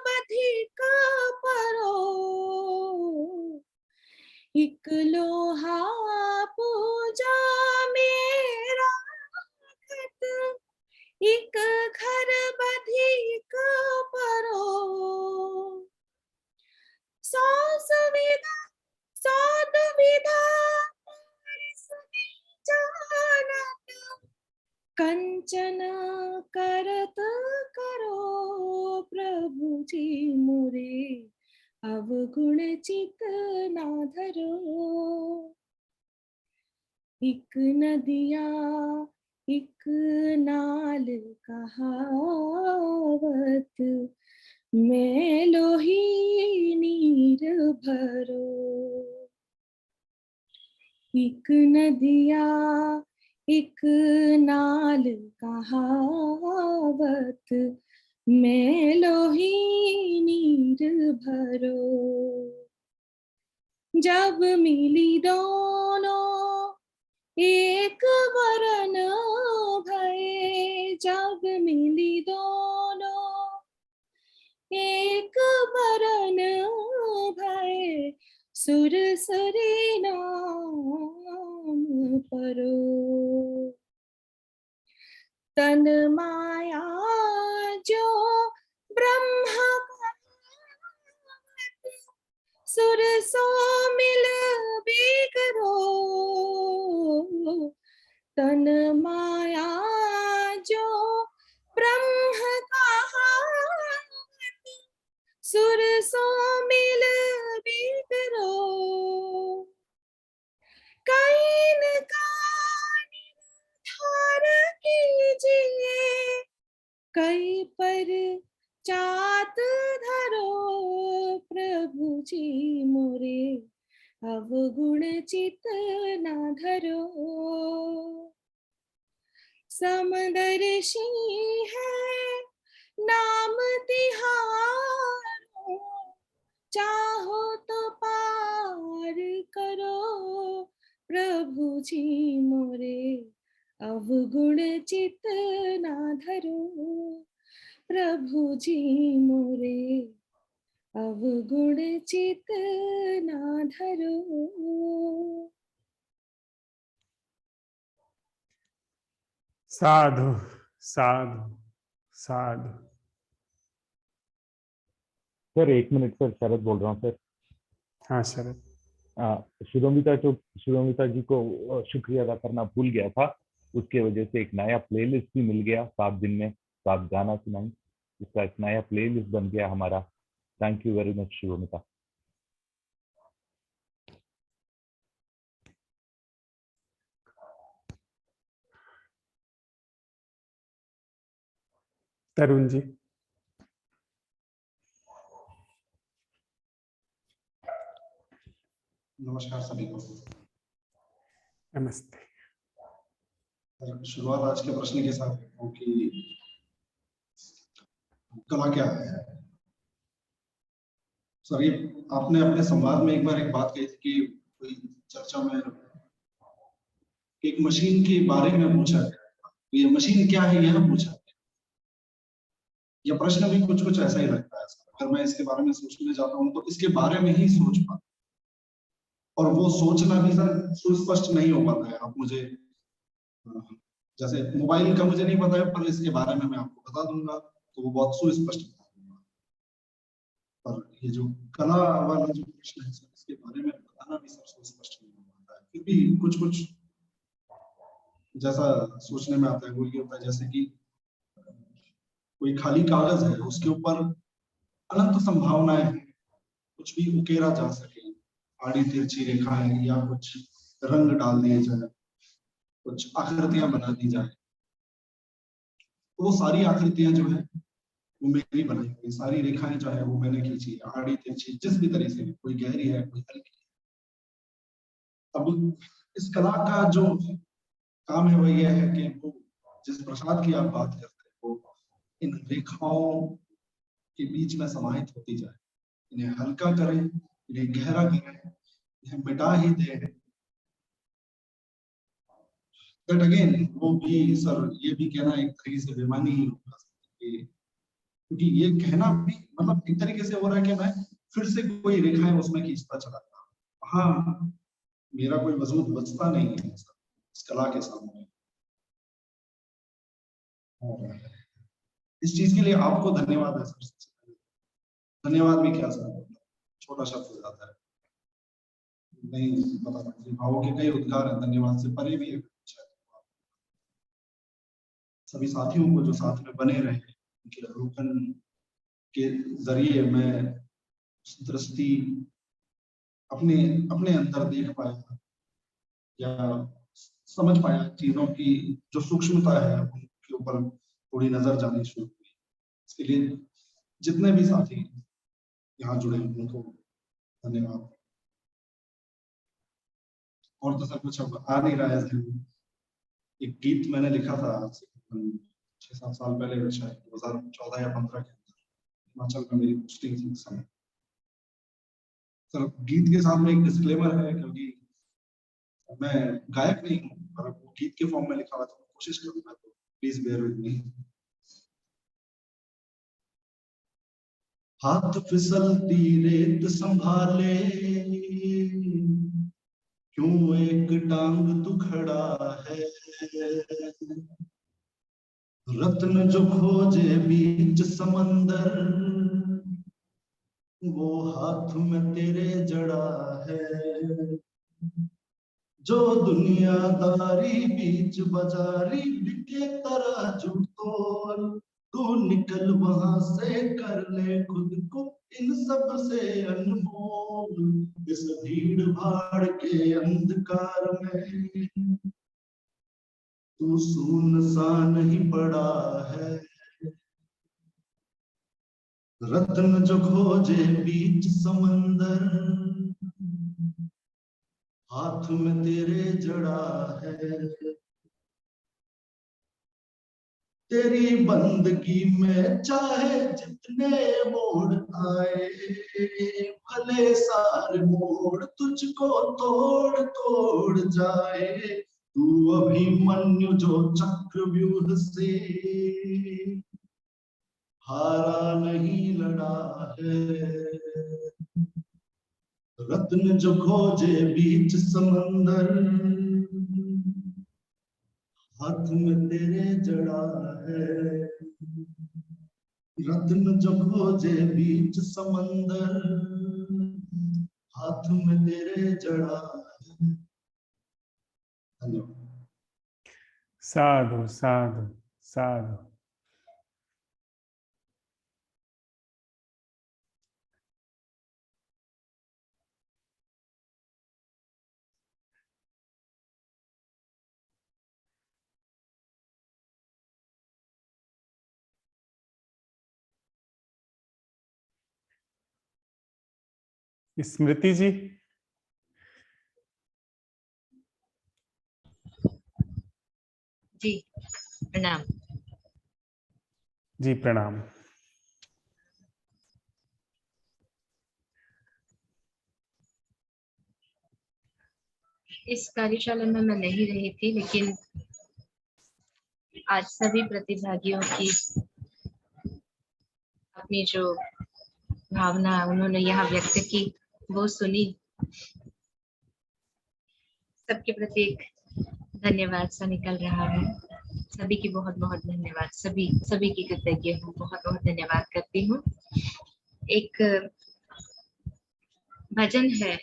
बधिक परो, एक लोहा पूजा मेरा खत, एक घर बधिक परो। सौ सुविधा सौ दुविधा जानत, कंचन करत करो, प्रभु जी मोरे अवगुण चित्त ना धरो। एक नदिया एक नाल कहावत, मैं लोही नीर भरो। एक नदिया एक नाल कहावत, मेलो ही नीर भरो। जब मिली दोनों एक वरन भये, जब मिली दोनों एक वरन भये, सुर सरी नाम परो। तन माया जो ब्रह्म सुर सो मिल भी करो। तन माया जो ब्रह्म कहावत, सुर सो मिल भी करो। काइन का निर्धार कीजिए, कई पर चात धरो। प्रभु जी मोरे अवगुण चित ना धरो। समदर्शी है नाम तिहारो, चाहो तो पार करो। प्रभु जी मोरे अवगुण चित ना धरो। प्रभु जी मोरे अवगुण चित ना धरो। साधु साधु साधु। सर 1 मिनट सर, शरद बोल रहा हूँ सर। हाँ शरद। शुभमिता जी को शुक्रिया अदा करना भूल गया था, उसके वजह से एक नया प्लेलिस्ट भी मिल गया। 7 दिन में 7 गाना सुनाई, इसका एक नया प्लेलिस्ट बन गया हमारा। Thank you very much Shubhamita. Tarun ji. नमस्कार सभी को। नमस्ते। शुरुआत आज के प्रश्न के साथ करता हूं कि कला क्या है। सर ये आपने अपने संवाद में एक बार एक बात कही थी कि कोई चर्चा में एक मशीन के बारे में पूछा गया, ये मशीन क्या है यह पूछा गया। यह प्रश्न भी कुछ कुछ ऐसा ही लगता है। अगर मैं इसके बारे में सोचने जाता हूँ तो इसके बारे में ही सोच पाता, और वो सोचना भी सर सुस्पष्ट नहीं हो पाता है। आप मुझे जैसे मोबाइल का मुझे नहीं पता है, पर इसके बारे में मैं आपको बता दूंगा तो वो बहुत सुस्पष्ट बता दूंगा। पर ये जो कला वाला जो प्रश्न है सर, इसके बारे में बताना भी सर सुस्पष्ट नहीं हो पाता है। फिर भी कुछ कुछ जैसा सोचने में आता है वो ये होता है जैसे कि कोई खाली कागज है, उसके ऊपर अनंत संभावनाएं हैं, कुछ भी उकेरा जा सके, आड़ी तिरछी रेखाएं या कुछ रंग डाल दिए जाए, कुछ आकृतियां बना दी जाए। तो वो सारी आकृतियां जो है वो मेरी बनाई हुई, सारी रेखाएं जो है वो मैंने खींची, आड़ी तिरछी जिस भी तरह से, कोई गहरी है कोई हल्की है। अब इस कला का जो काम है वो ये है कि वो जिस प्रसाद की आप बात करते हैं वो इन रेखाओं के बीच में समाहित होती जाए, इन्हें हल्का करें, इन्हें गहरा करें, इन्हें मिटा ही दें। बट अगेन वो भी सर ये भी कहना एक तरीके से बेईमानी ही होगा, क्योंकि ये कहना भी मतलब एक तरीके से हो रहा है कि मैं फिर से कोई रेखाएं उसमें खींचता चला जाता हूं। हाँ, मेरा कोई वजूद बचता नहीं है सर इस कला के सामने। और इस चीज के लिए आपको धन्यवाद है सर। धन्यवाद भी क्या सर, छोटा शब्द हो जाता है, नहीं पता। भावों के कई उद्गार हैं, धन्यवाद से परे भी है। सभी साथियों को जो साथ में बने रहे, उनके अवलोकन के जरिए मैं उस दृष्टि अपने अपने अंदर देख पाया या समझ पाया, चीजों की जो सूक्ष्मता है उनके ऊपर थोड़ी नजर जानी शुरू हुई। इसके लिए जितने भी साथी यहाँ जुड़े उनको धन्यवाद। और तो सब कुछ अब आ नहीं रहा है। एक गीत मैंने लिखा था आज से 6-7 साल पहले, शायद 2014 या 15 के अंदर हिमाचल में मेरी पोस्टिंग थी उस समय। सर गीत के साथ में एक डिस्क्लेमर है, क्योंकि मैं गायक नहीं हूँ, पर वो गीत के फॉर्म में लिखा हुआ था, तो कोशिश करूंगा, तो प्लीज बेयर विद मी। हाथ फिसलती रेत संभाले, क्यों एक टांग तू खड़ा है, रत्न जो खोजे बीच समंदर, वो हाथ में तेरे जड़ा है। जो दुनियादारी बीच बाजारी बिके तराजू तोल, तू निकल वहां से कर ले खुद को इन सब से अनमोल। इस भीड़ भाड़ के अंधकार में तू सुनसान ही पड़ा है। रत्न जो खोजे बीच समंदर, हाथ में तेरे जड़ा है। तेरी बंदगी में चाहे जितने मोड़ आए, भले सारे मोड़ तुझको तोड़ तोड़ जाए, तू अभिमन्यु जो चक्रव्यूह से हारा नहीं लड़ा है। रत्न जो खोजे बीच समंदर, हाथ में तेरे जड़ा है। रत्न जो खोजे बीच समंदर, हाथ में तेरे जड़ा है। धन्यवाद। साधु साधु साधु। स्मृति जी। जी प्रणाम। जी प्रणाम। इस कार्यशाला में मैं नहीं रही थी, लेकिन आज सभी प्रतिभागियों की अपनी जो भावना उन्होंने यहाँ व्यक्त की वो सुनी। सबके प्रति एक धन्यवाद सा निकल रहा है। सभी की बहुत बहुत धन्यवाद। सभी की कृतज्ञ हूँ, बहुत बहुत धन्यवाद करती हूँ। एक भजन है,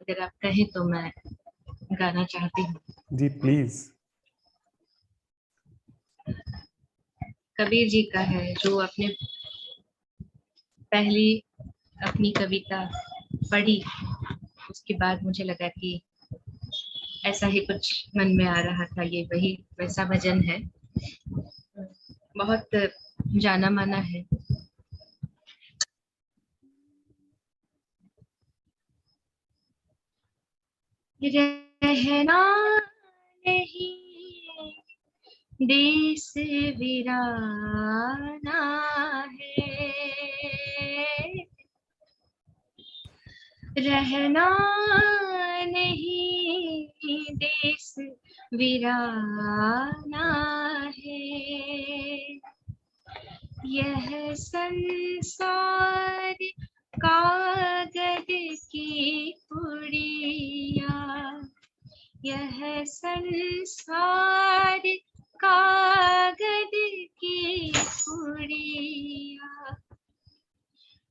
अगर आप कहें तो मैं गाना चाहती हूँ। जी प्लीज। कबीर जी का है, जो अपने पहली अपनी कविता पढ़ी, उसके बाद मुझे लगा कि ऐसा ही कुछ मन में आ रहा था, ये वही वैसा भजन है। बहुत जाना माना है। रहना नहीं देश वीराना है, रहना नहीं देश वीराना है। यह संसार कागज की पुड़िया, यह संसार कागज की पुड़िया,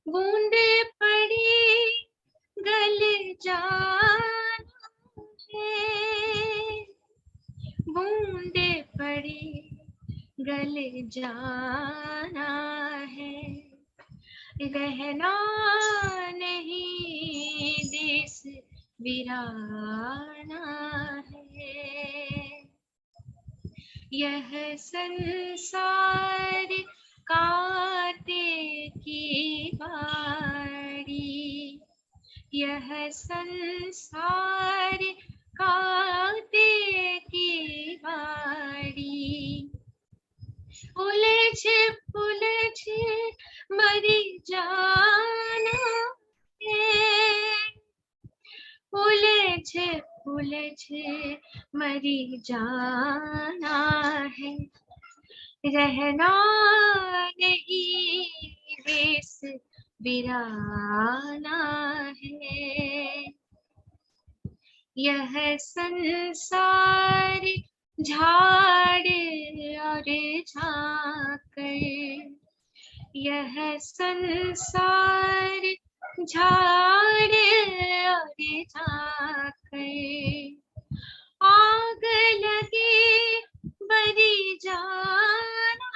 बूंदे पड़ी गल जाना है, बूंदे पड़ी गल जाना है। रहना नहीं देश वीराना है। यह संसार कांटे की बाड़ी, यह संसार कांटे की बाड़ी, मरी जाना है, रहना नहीं देश वीराना है। यह संसार झाड़ और झांकर, यह संसार झाड़ और झांकर, आग लगे बरी जाना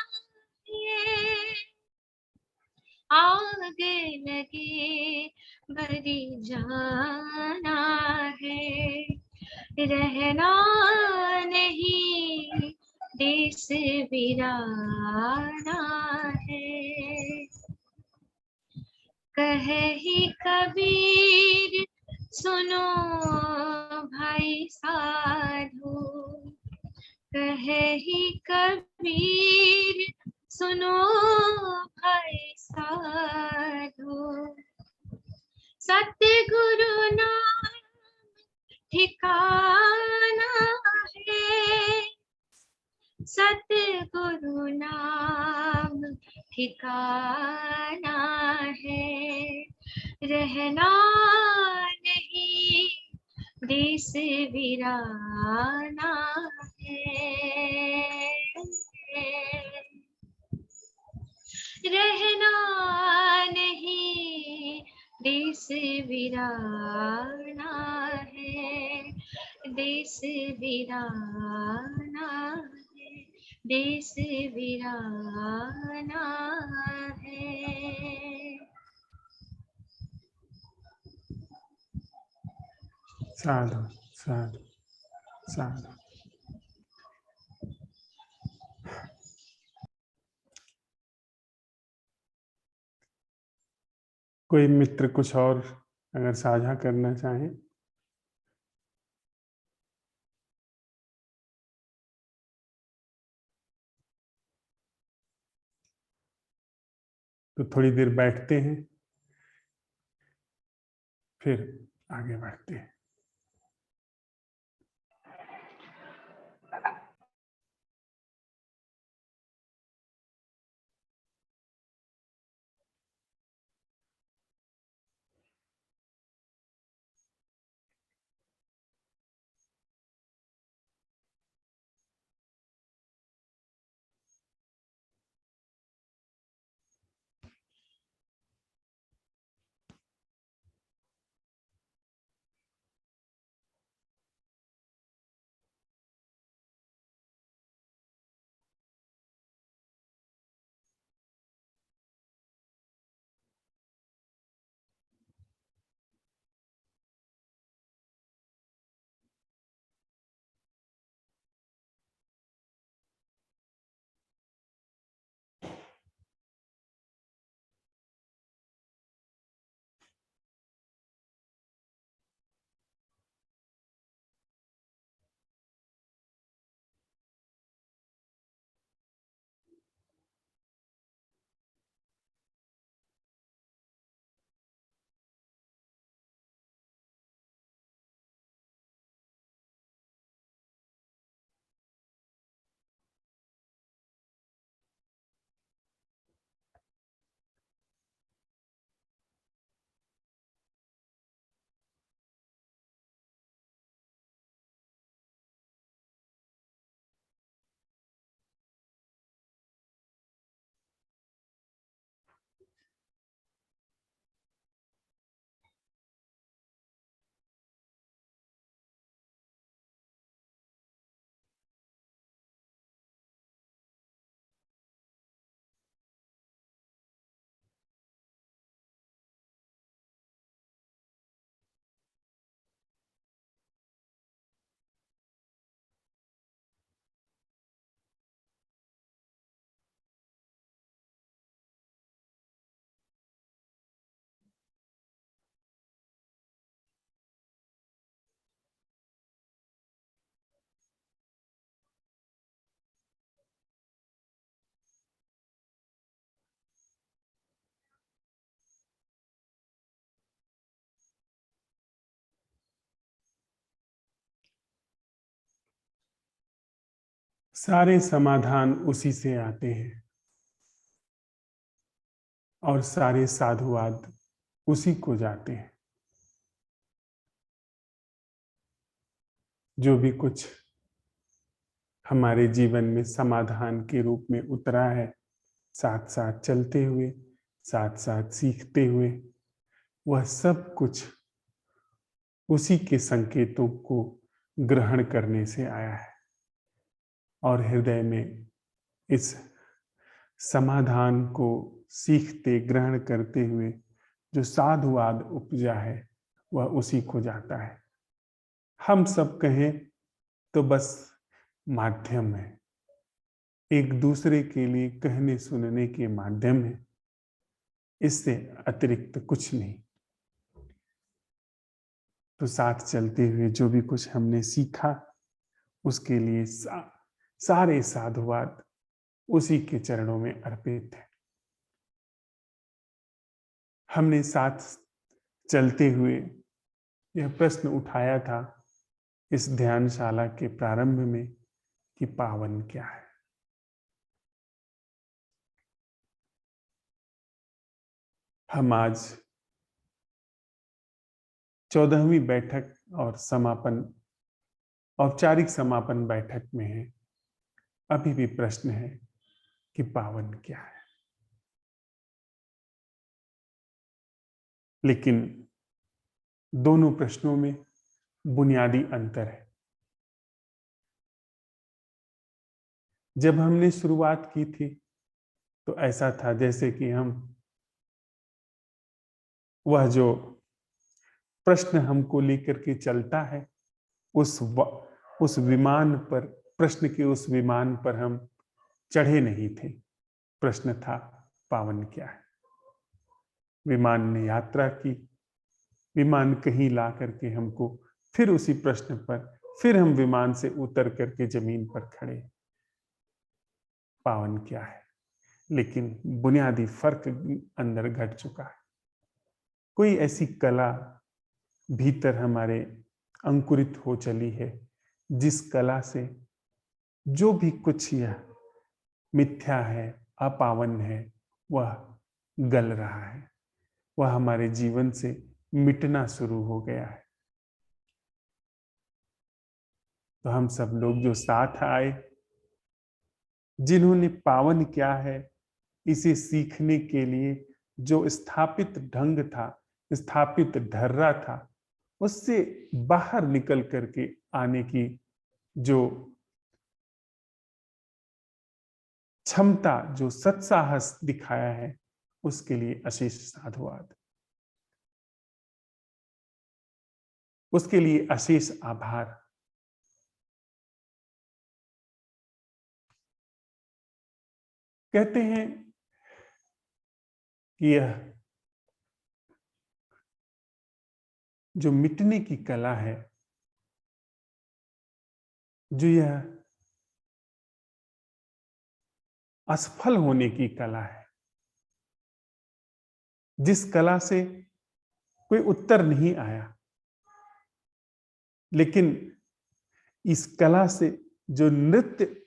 है, आग लगे बरी जाना है, रहना नहीं देश वीराना है। कहे ही कबीर सुनो भाई साधु, कहे ही कबीर सुनो भाई साधु, सतगुरु नाम ठिकाना है, सतगुरु नाम ठिकाना है, रहना नहीं देश वीराना है, रहना नहीं देश वीराना है, देश वीराना है, देश वीराना है। साधु साधु साधु। कोई मित्र कुछ और अगर साझा करना चाहें? तो थोड़ी देर बैठते हैं, फिर आगे बढ़ते हैं। सारे समाधान उसी से आते हैं और सारे साधुवाद उसी को जाते हैं। जो भी कुछ हमारे जीवन में समाधान के रूप में उतरा है, साथ साथ चलते हुए, साथ साथ सीखते हुए, वह सब कुछ उसी के संकेतों को ग्रहण करने से आया है। और हृदय में इस समाधान को सीखते ग्रहण करते हुए जो साधुवाद उपजा है, वह उसी को जाता है। हम सब कहें तो बस माध्यम है, एक दूसरे के लिए कहने सुनने के माध्यम है, इससे अतिरिक्त कुछ नहीं। तो साथ चलते हुए जो भी कुछ हमने सीखा, उसके लिए सारे साधुवाद उसी के चरणों में अर्पित है। हमने साथ चलते हुए यह प्रश्न उठाया था इस ध्यानशाला के प्रारंभ में कि पावन क्या है। हम आज 14वीं बैठक और समापन, औपचारिक समापन बैठक में है। अभी भी प्रश्न है कि पावन क्या है। लेकिन दोनों प्रश्नों में बुनियादी अंतर है। जब हमने शुरुआत की थी तो ऐसा था जैसे कि हम वह जो प्रश्न हमको लेकर के चलता है, उस विमान पर, प्रश्न के उस विमान पर हम चढ़े नहीं थे। प्रश्न था पावन क्या है। विमान ने यात्रा की, विमान कहीं ला करके हमको फिर उसी प्रश्न पर, फिर हम विमान से उतर करके जमीन पर खड़े। पावन क्या है। लेकिन बुनियादी फर्क अंदर घट चुका है। कोई ऐसी कला भीतर हमारे अंकुरित हो चली है जिस कला से जो भी कुछ यह मिथ्या है, अपावन है, वह गल रहा है, वह हमारे जीवन से मिटना शुरू हो गया है। तो हम सब लोग जो साथ आए, जिन्होंने पावन क्या है इसे सीखने के लिए जो स्थापित ढंग था, स्थापित ढर्रा था, उससे बाहर निकल करके आने की जो क्षमता, जो सत्साहस दिखाया है, उसके लिए अशेष साधुवाद, उसके लिए अशेष आभार। कहते हैं कि यह जो मिटने की कला है, जो यह असफल होने की कला है, जिस कला से कोई उत्तर नहीं आया, लेकिन इस कला से जो नृत्य,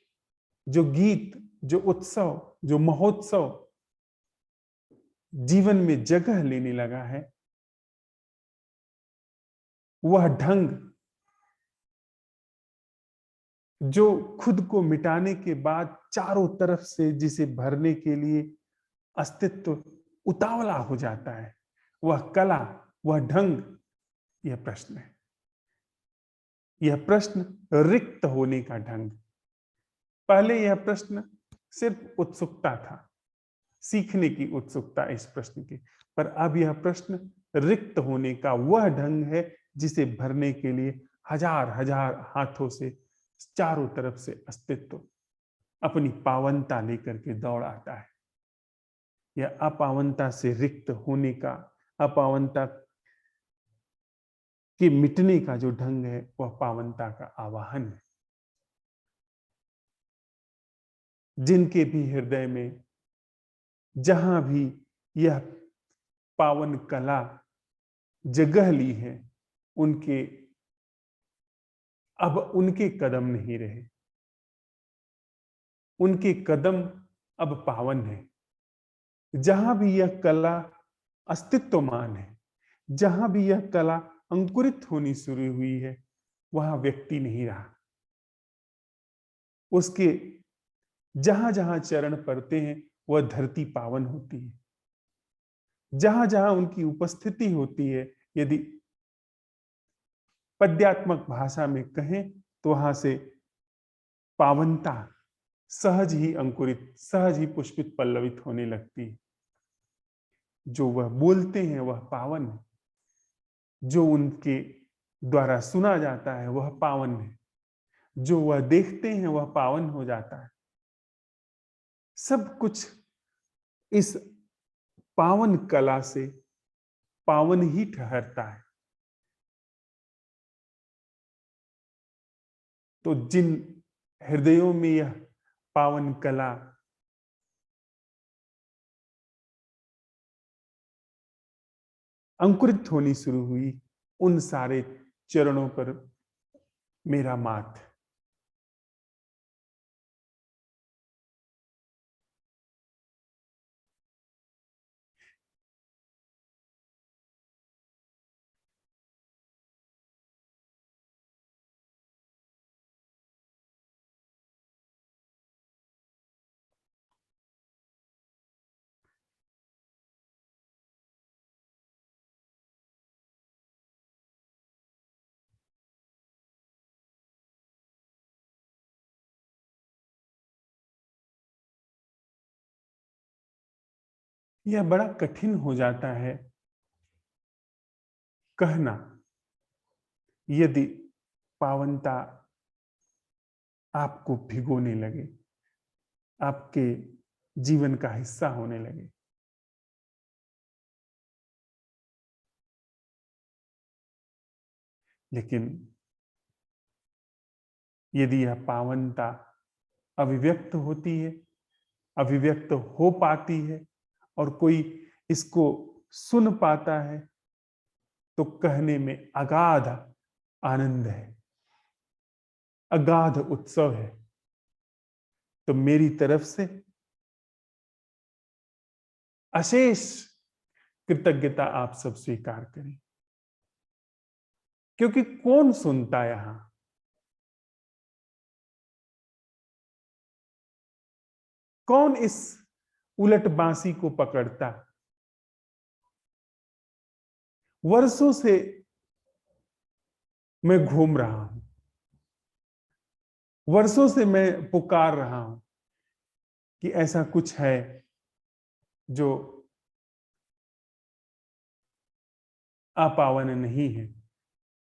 जो गीत, जो उत्सव, जो महोत्सव जीवन में जगह लेने लगा है, वह ढंग जो खुद को मिटाने के बाद चारों तरफ से जिसे भरने के लिए अस्तित्व उतावला हो जाता है, वह कला, वह ढंग, यह प्रश्न है। यह प्रश्न रिक्त होने का ढंग। पहले यह प्रश्न सिर्फ उत्सुकता था, सीखने की उत्सुकता इस प्रश्न की, पर अब यह प्रश्न रिक्त होने का वह ढंग है जिसे भरने के लिए हजार हजार हाथों से चारों तरफ से अस्तित्व अपनी पावनता लेकर के दौड़ आता है। यह अपावनता से रिक्त होने का, अपावनता के मिटने का जो ढंग है, वह पावनता का आवाहन है। जिनके भी हृदय में जहां भी यह पावन कला जगह ली है, उनके अब उनके कदम नहीं रहे। उनके कदम अब पावन है। जहां भी यह कला अस्तित्वमान है, जहां भी यह कला अंकुरित होनी शुरू हुई है, वहां व्यक्ति नहीं रहा। उसके जहां जहां चरण पड़ते हैं वह धरती पावन होती है। जहां जहां उनकी उपस्थिति होती है, यदि पद्यात्मक भाषा में कहें तो वहां से पावनता सहज ही अंकुरित, सहज ही पुष्पित, पल्लवित होने लगती है। जो वह बोलते हैं वह पावन है, जो उनके द्वारा सुना जाता है वह पावन है, जो वह देखते हैं वह पावन हो जाता है। सब कुछ इस पावन कला से पावन ही ठहरता है। तो जिन हृदयों में यह पावन कला अंकुरित होनी शुरू हुई, उन सारे चरणों पर मेरा माथ। यह बड़ा कठिन हो जाता है कहना, यदि पावनता आपको भिगोने लगे, आपके जीवन का हिस्सा होने लगे। लेकिन यदि यह पावनता अभिव्यक्त होती है, अभिव्यक्त हो पाती है और कोई इसको सुन पाता है, तो कहने में अगाध आनंद है, अगाध उत्सव है। तो मेरी तरफ से अशेष कृतज्ञता आप सब स्वीकार करें, क्योंकि कौन सुनता यहां? कौन इस उलट बांसी को पकड़ता? वर्षों से मैं घूम रहा हूं, वर्षों से मैं पुकार रहा हूं कि ऐसा कुछ है जो अपावन नहीं है।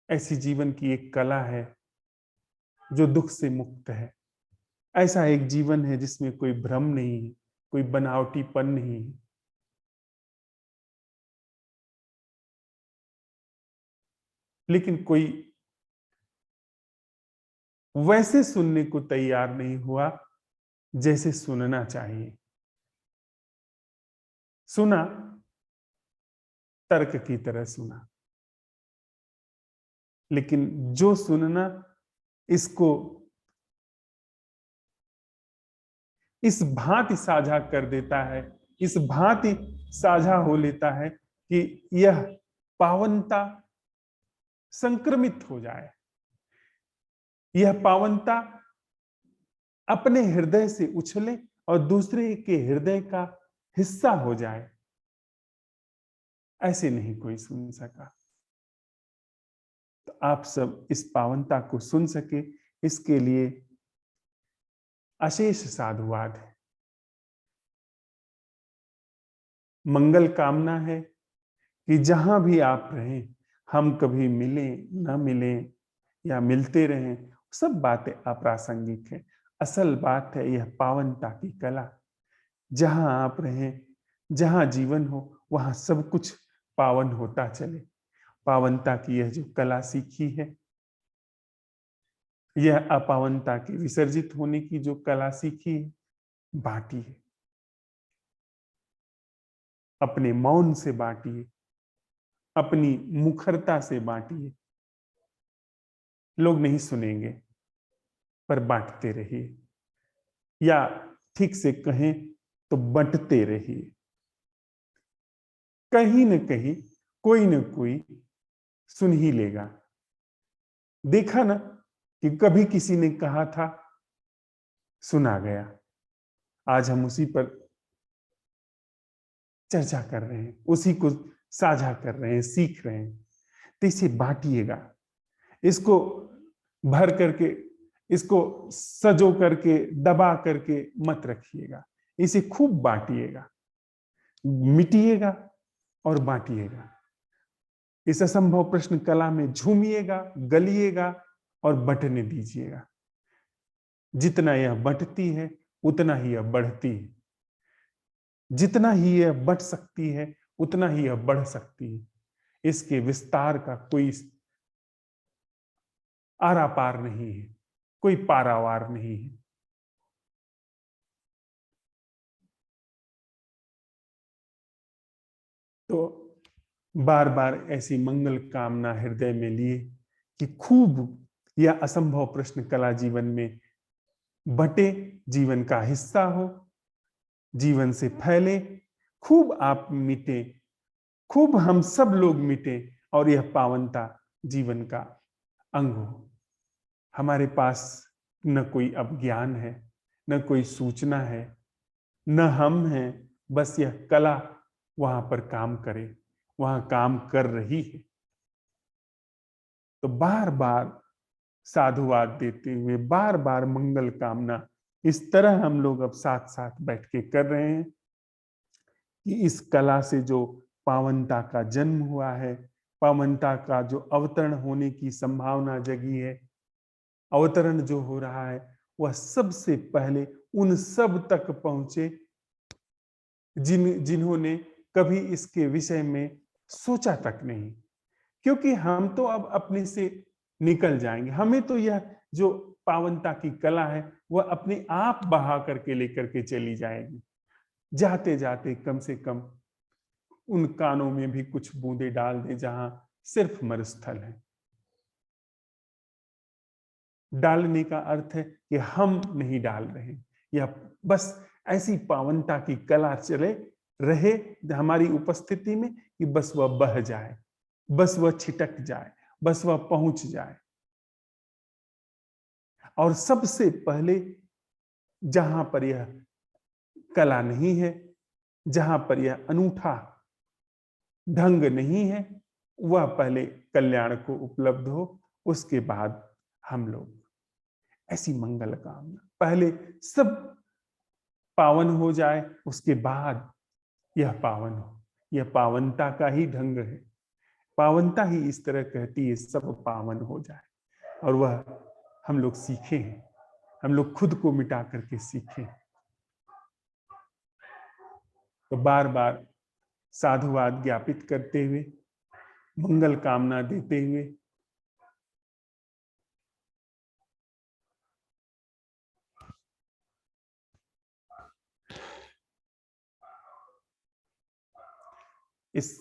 ऐसी जीवन की एक कला है जो दुख से मुक्त है। ऐसा एक जीवन है जिसमें कोई भ्रम नहीं है, कोई बनावटीपन नहीं है। लेकिन कोई वैसे सुनने को तैयार नहीं हुआ जैसे सुनना चाहिए। सुना, तर्क की तरह सुना, लेकिन जो सुनना इसको इस भांति साझा कर देता है, इस भांति साझा हो लेता है कि यह पावनता संक्रमित हो जाए, यह पावनता अपने हृदय से उछले और दूसरे के हृदय का हिस्सा हो जाए। ऐसे नहीं कोई सुन सका। तो आप सब इस पावनता को सुन सके, इसके लिए अशेष साधुवाद है। मंगल कामना है कि जहां भी आप रहें, हम कभी मिलें न मिलें या मिलते रहें, सब बातें अप्रासंगिक है। असल बात है यह पावनता की कला। जहां आप रहें, जहां जीवन हो, वहां सब कुछ पावन होता चले। पावनता की यह जो कला सीखी है, यह अपावनता के विसर्जित होने की जो कला सीखी है, बांटिए, अपने मौन से बांटिए, अपनी मुखरता से बांटिए। लोग नहीं सुनेंगे, पर बांटते रहिए। या ठीक से कहें तो बंटते रहिए। कहीं न कहीं कोई न कोई सुन ही लेगा। देखा ना कि कभी किसी ने कहा था, सुना गया। आज हम उसी पर चर्चा कर रहे हैं, उसी को साझा कर रहे हैं, सीख रहे हैं। तो इसे बांटिएगा, इसको भर करके, इसको सजो करके, दबा करके मत रखिएगा। इसे खूब बांटिएगा, मिटिएगा और बांटिएगा। इस असंभव प्रश्न कला में झूमिएगा, गलिएगा और बंटने दीजिएगा। जितना यह बंटती है उतना ही यह बढ़ती है। जितना ही यह बंट सकती है उतना ही यह बढ़ सकती है। इसके विस्तार का कोई आरा पार नहीं है, कोई पारावार नहीं है। तो बार बार ऐसी मंगल कामना हृदय में लिए कि खूब यह असंभव प्रश्न कला जीवन में बटे, जीवन का हिस्सा हो, जीवन से फैले, खूब आप मिटे, खूब हम सब लोग मिटे और यह पावनता जीवन का अंग हो। हमारे पास न कोई अब ज्ञान है, न कोई सूचना है, न हम हैं, बस यह कला वहां पर काम करे, वहां काम कर रही है। तो बार बार साधुवाद देते हुए, बार बार मंगल कामना इस तरह हम लोग अब साथ साथ बैठ के कर रहे हैं कि इस कला से जो पावनता का जन्म हुआ है, पावनता का जो अवतरण होने की संभावना जगी है, अवतरण जो हो रहा है, वह सबसे पहले उन सब तक पहुंचे जिन्होंने कभी इसके विषय में सोचा तक नहीं। क्योंकि हम तो अब अपने से निकल जाएंगे, हमें तो यह जो पावनता की कला है वह अपने आप बहा करके लेकर के चली जाएगी। जाते जाते कम से कम उन कानों में भी कुछ बूंदे डाल दे जहां सिर्फ मरुस्थल है। डालने का अर्थ है कि हम नहीं डाल रहे, यह बस ऐसी पावनता की कला चले रहे हमारी उपस्थिति में कि बस वह बह जाए, बस वह छिटक जाए, बस वह पहुंच जाए। और सबसे पहले जहां पर यह कला नहीं है, जहां पर यह अनूठा ढंग नहीं है, वह पहले कल्याण को उपलब्ध हो, उसके बाद हम लोग ऐसी मंगल कामना, पहले सब पावन हो जाए, उसके बाद यह पावन हो। यह पावनता का ही ढंग है, पावनता ही इस तरह कहती है सब पावन हो जाए, और वह हम लोग सीखे हैं, हम लोग खुद को मिटा करके सीखे। तो बार बार साधुवाद ज्ञापित करते हुए, मंगल कामना देते हुए, इस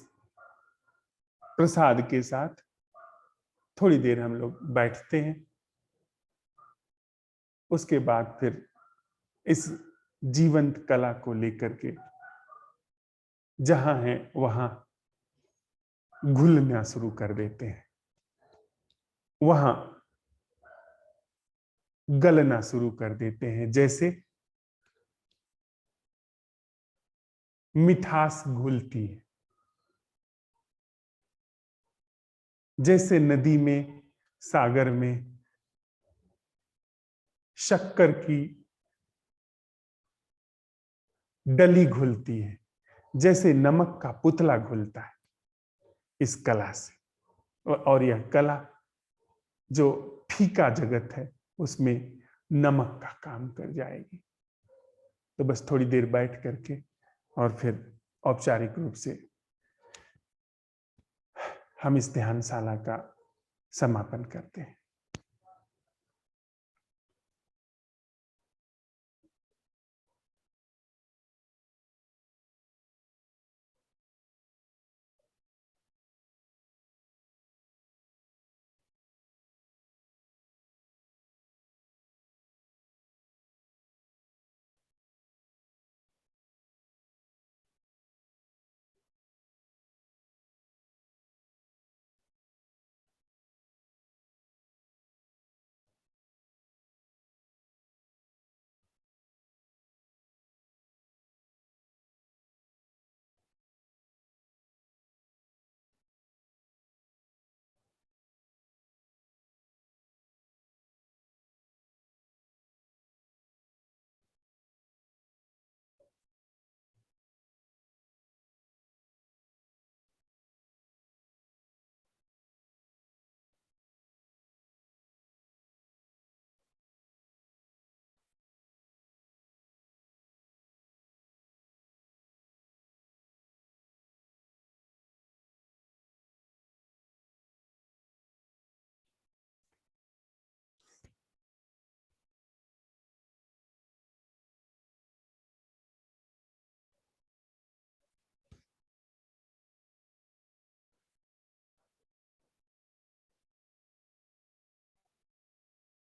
प्रसाद के साथ थोड़ी देर हम लोग बैठते हैं। उसके बाद फिर इस जीवंत कला को लेकर के जहां है वहां घुलना शुरू कर देते हैं, वहां गलना शुरू कर देते हैं। जैसे मिठास घुलती है, जैसे नदी में, सागर में शक्कर की डली घुलती है, जैसे नमक का पुतला घुलता है इस कला से। और यह कला जो फीका जगत है उसमें नमक का काम कर जाएगी। तो बस थोड़ी देर बैठ करके और फिर औपचारिक रूप से हम इस ध्यानशाला का समापन करते हैं।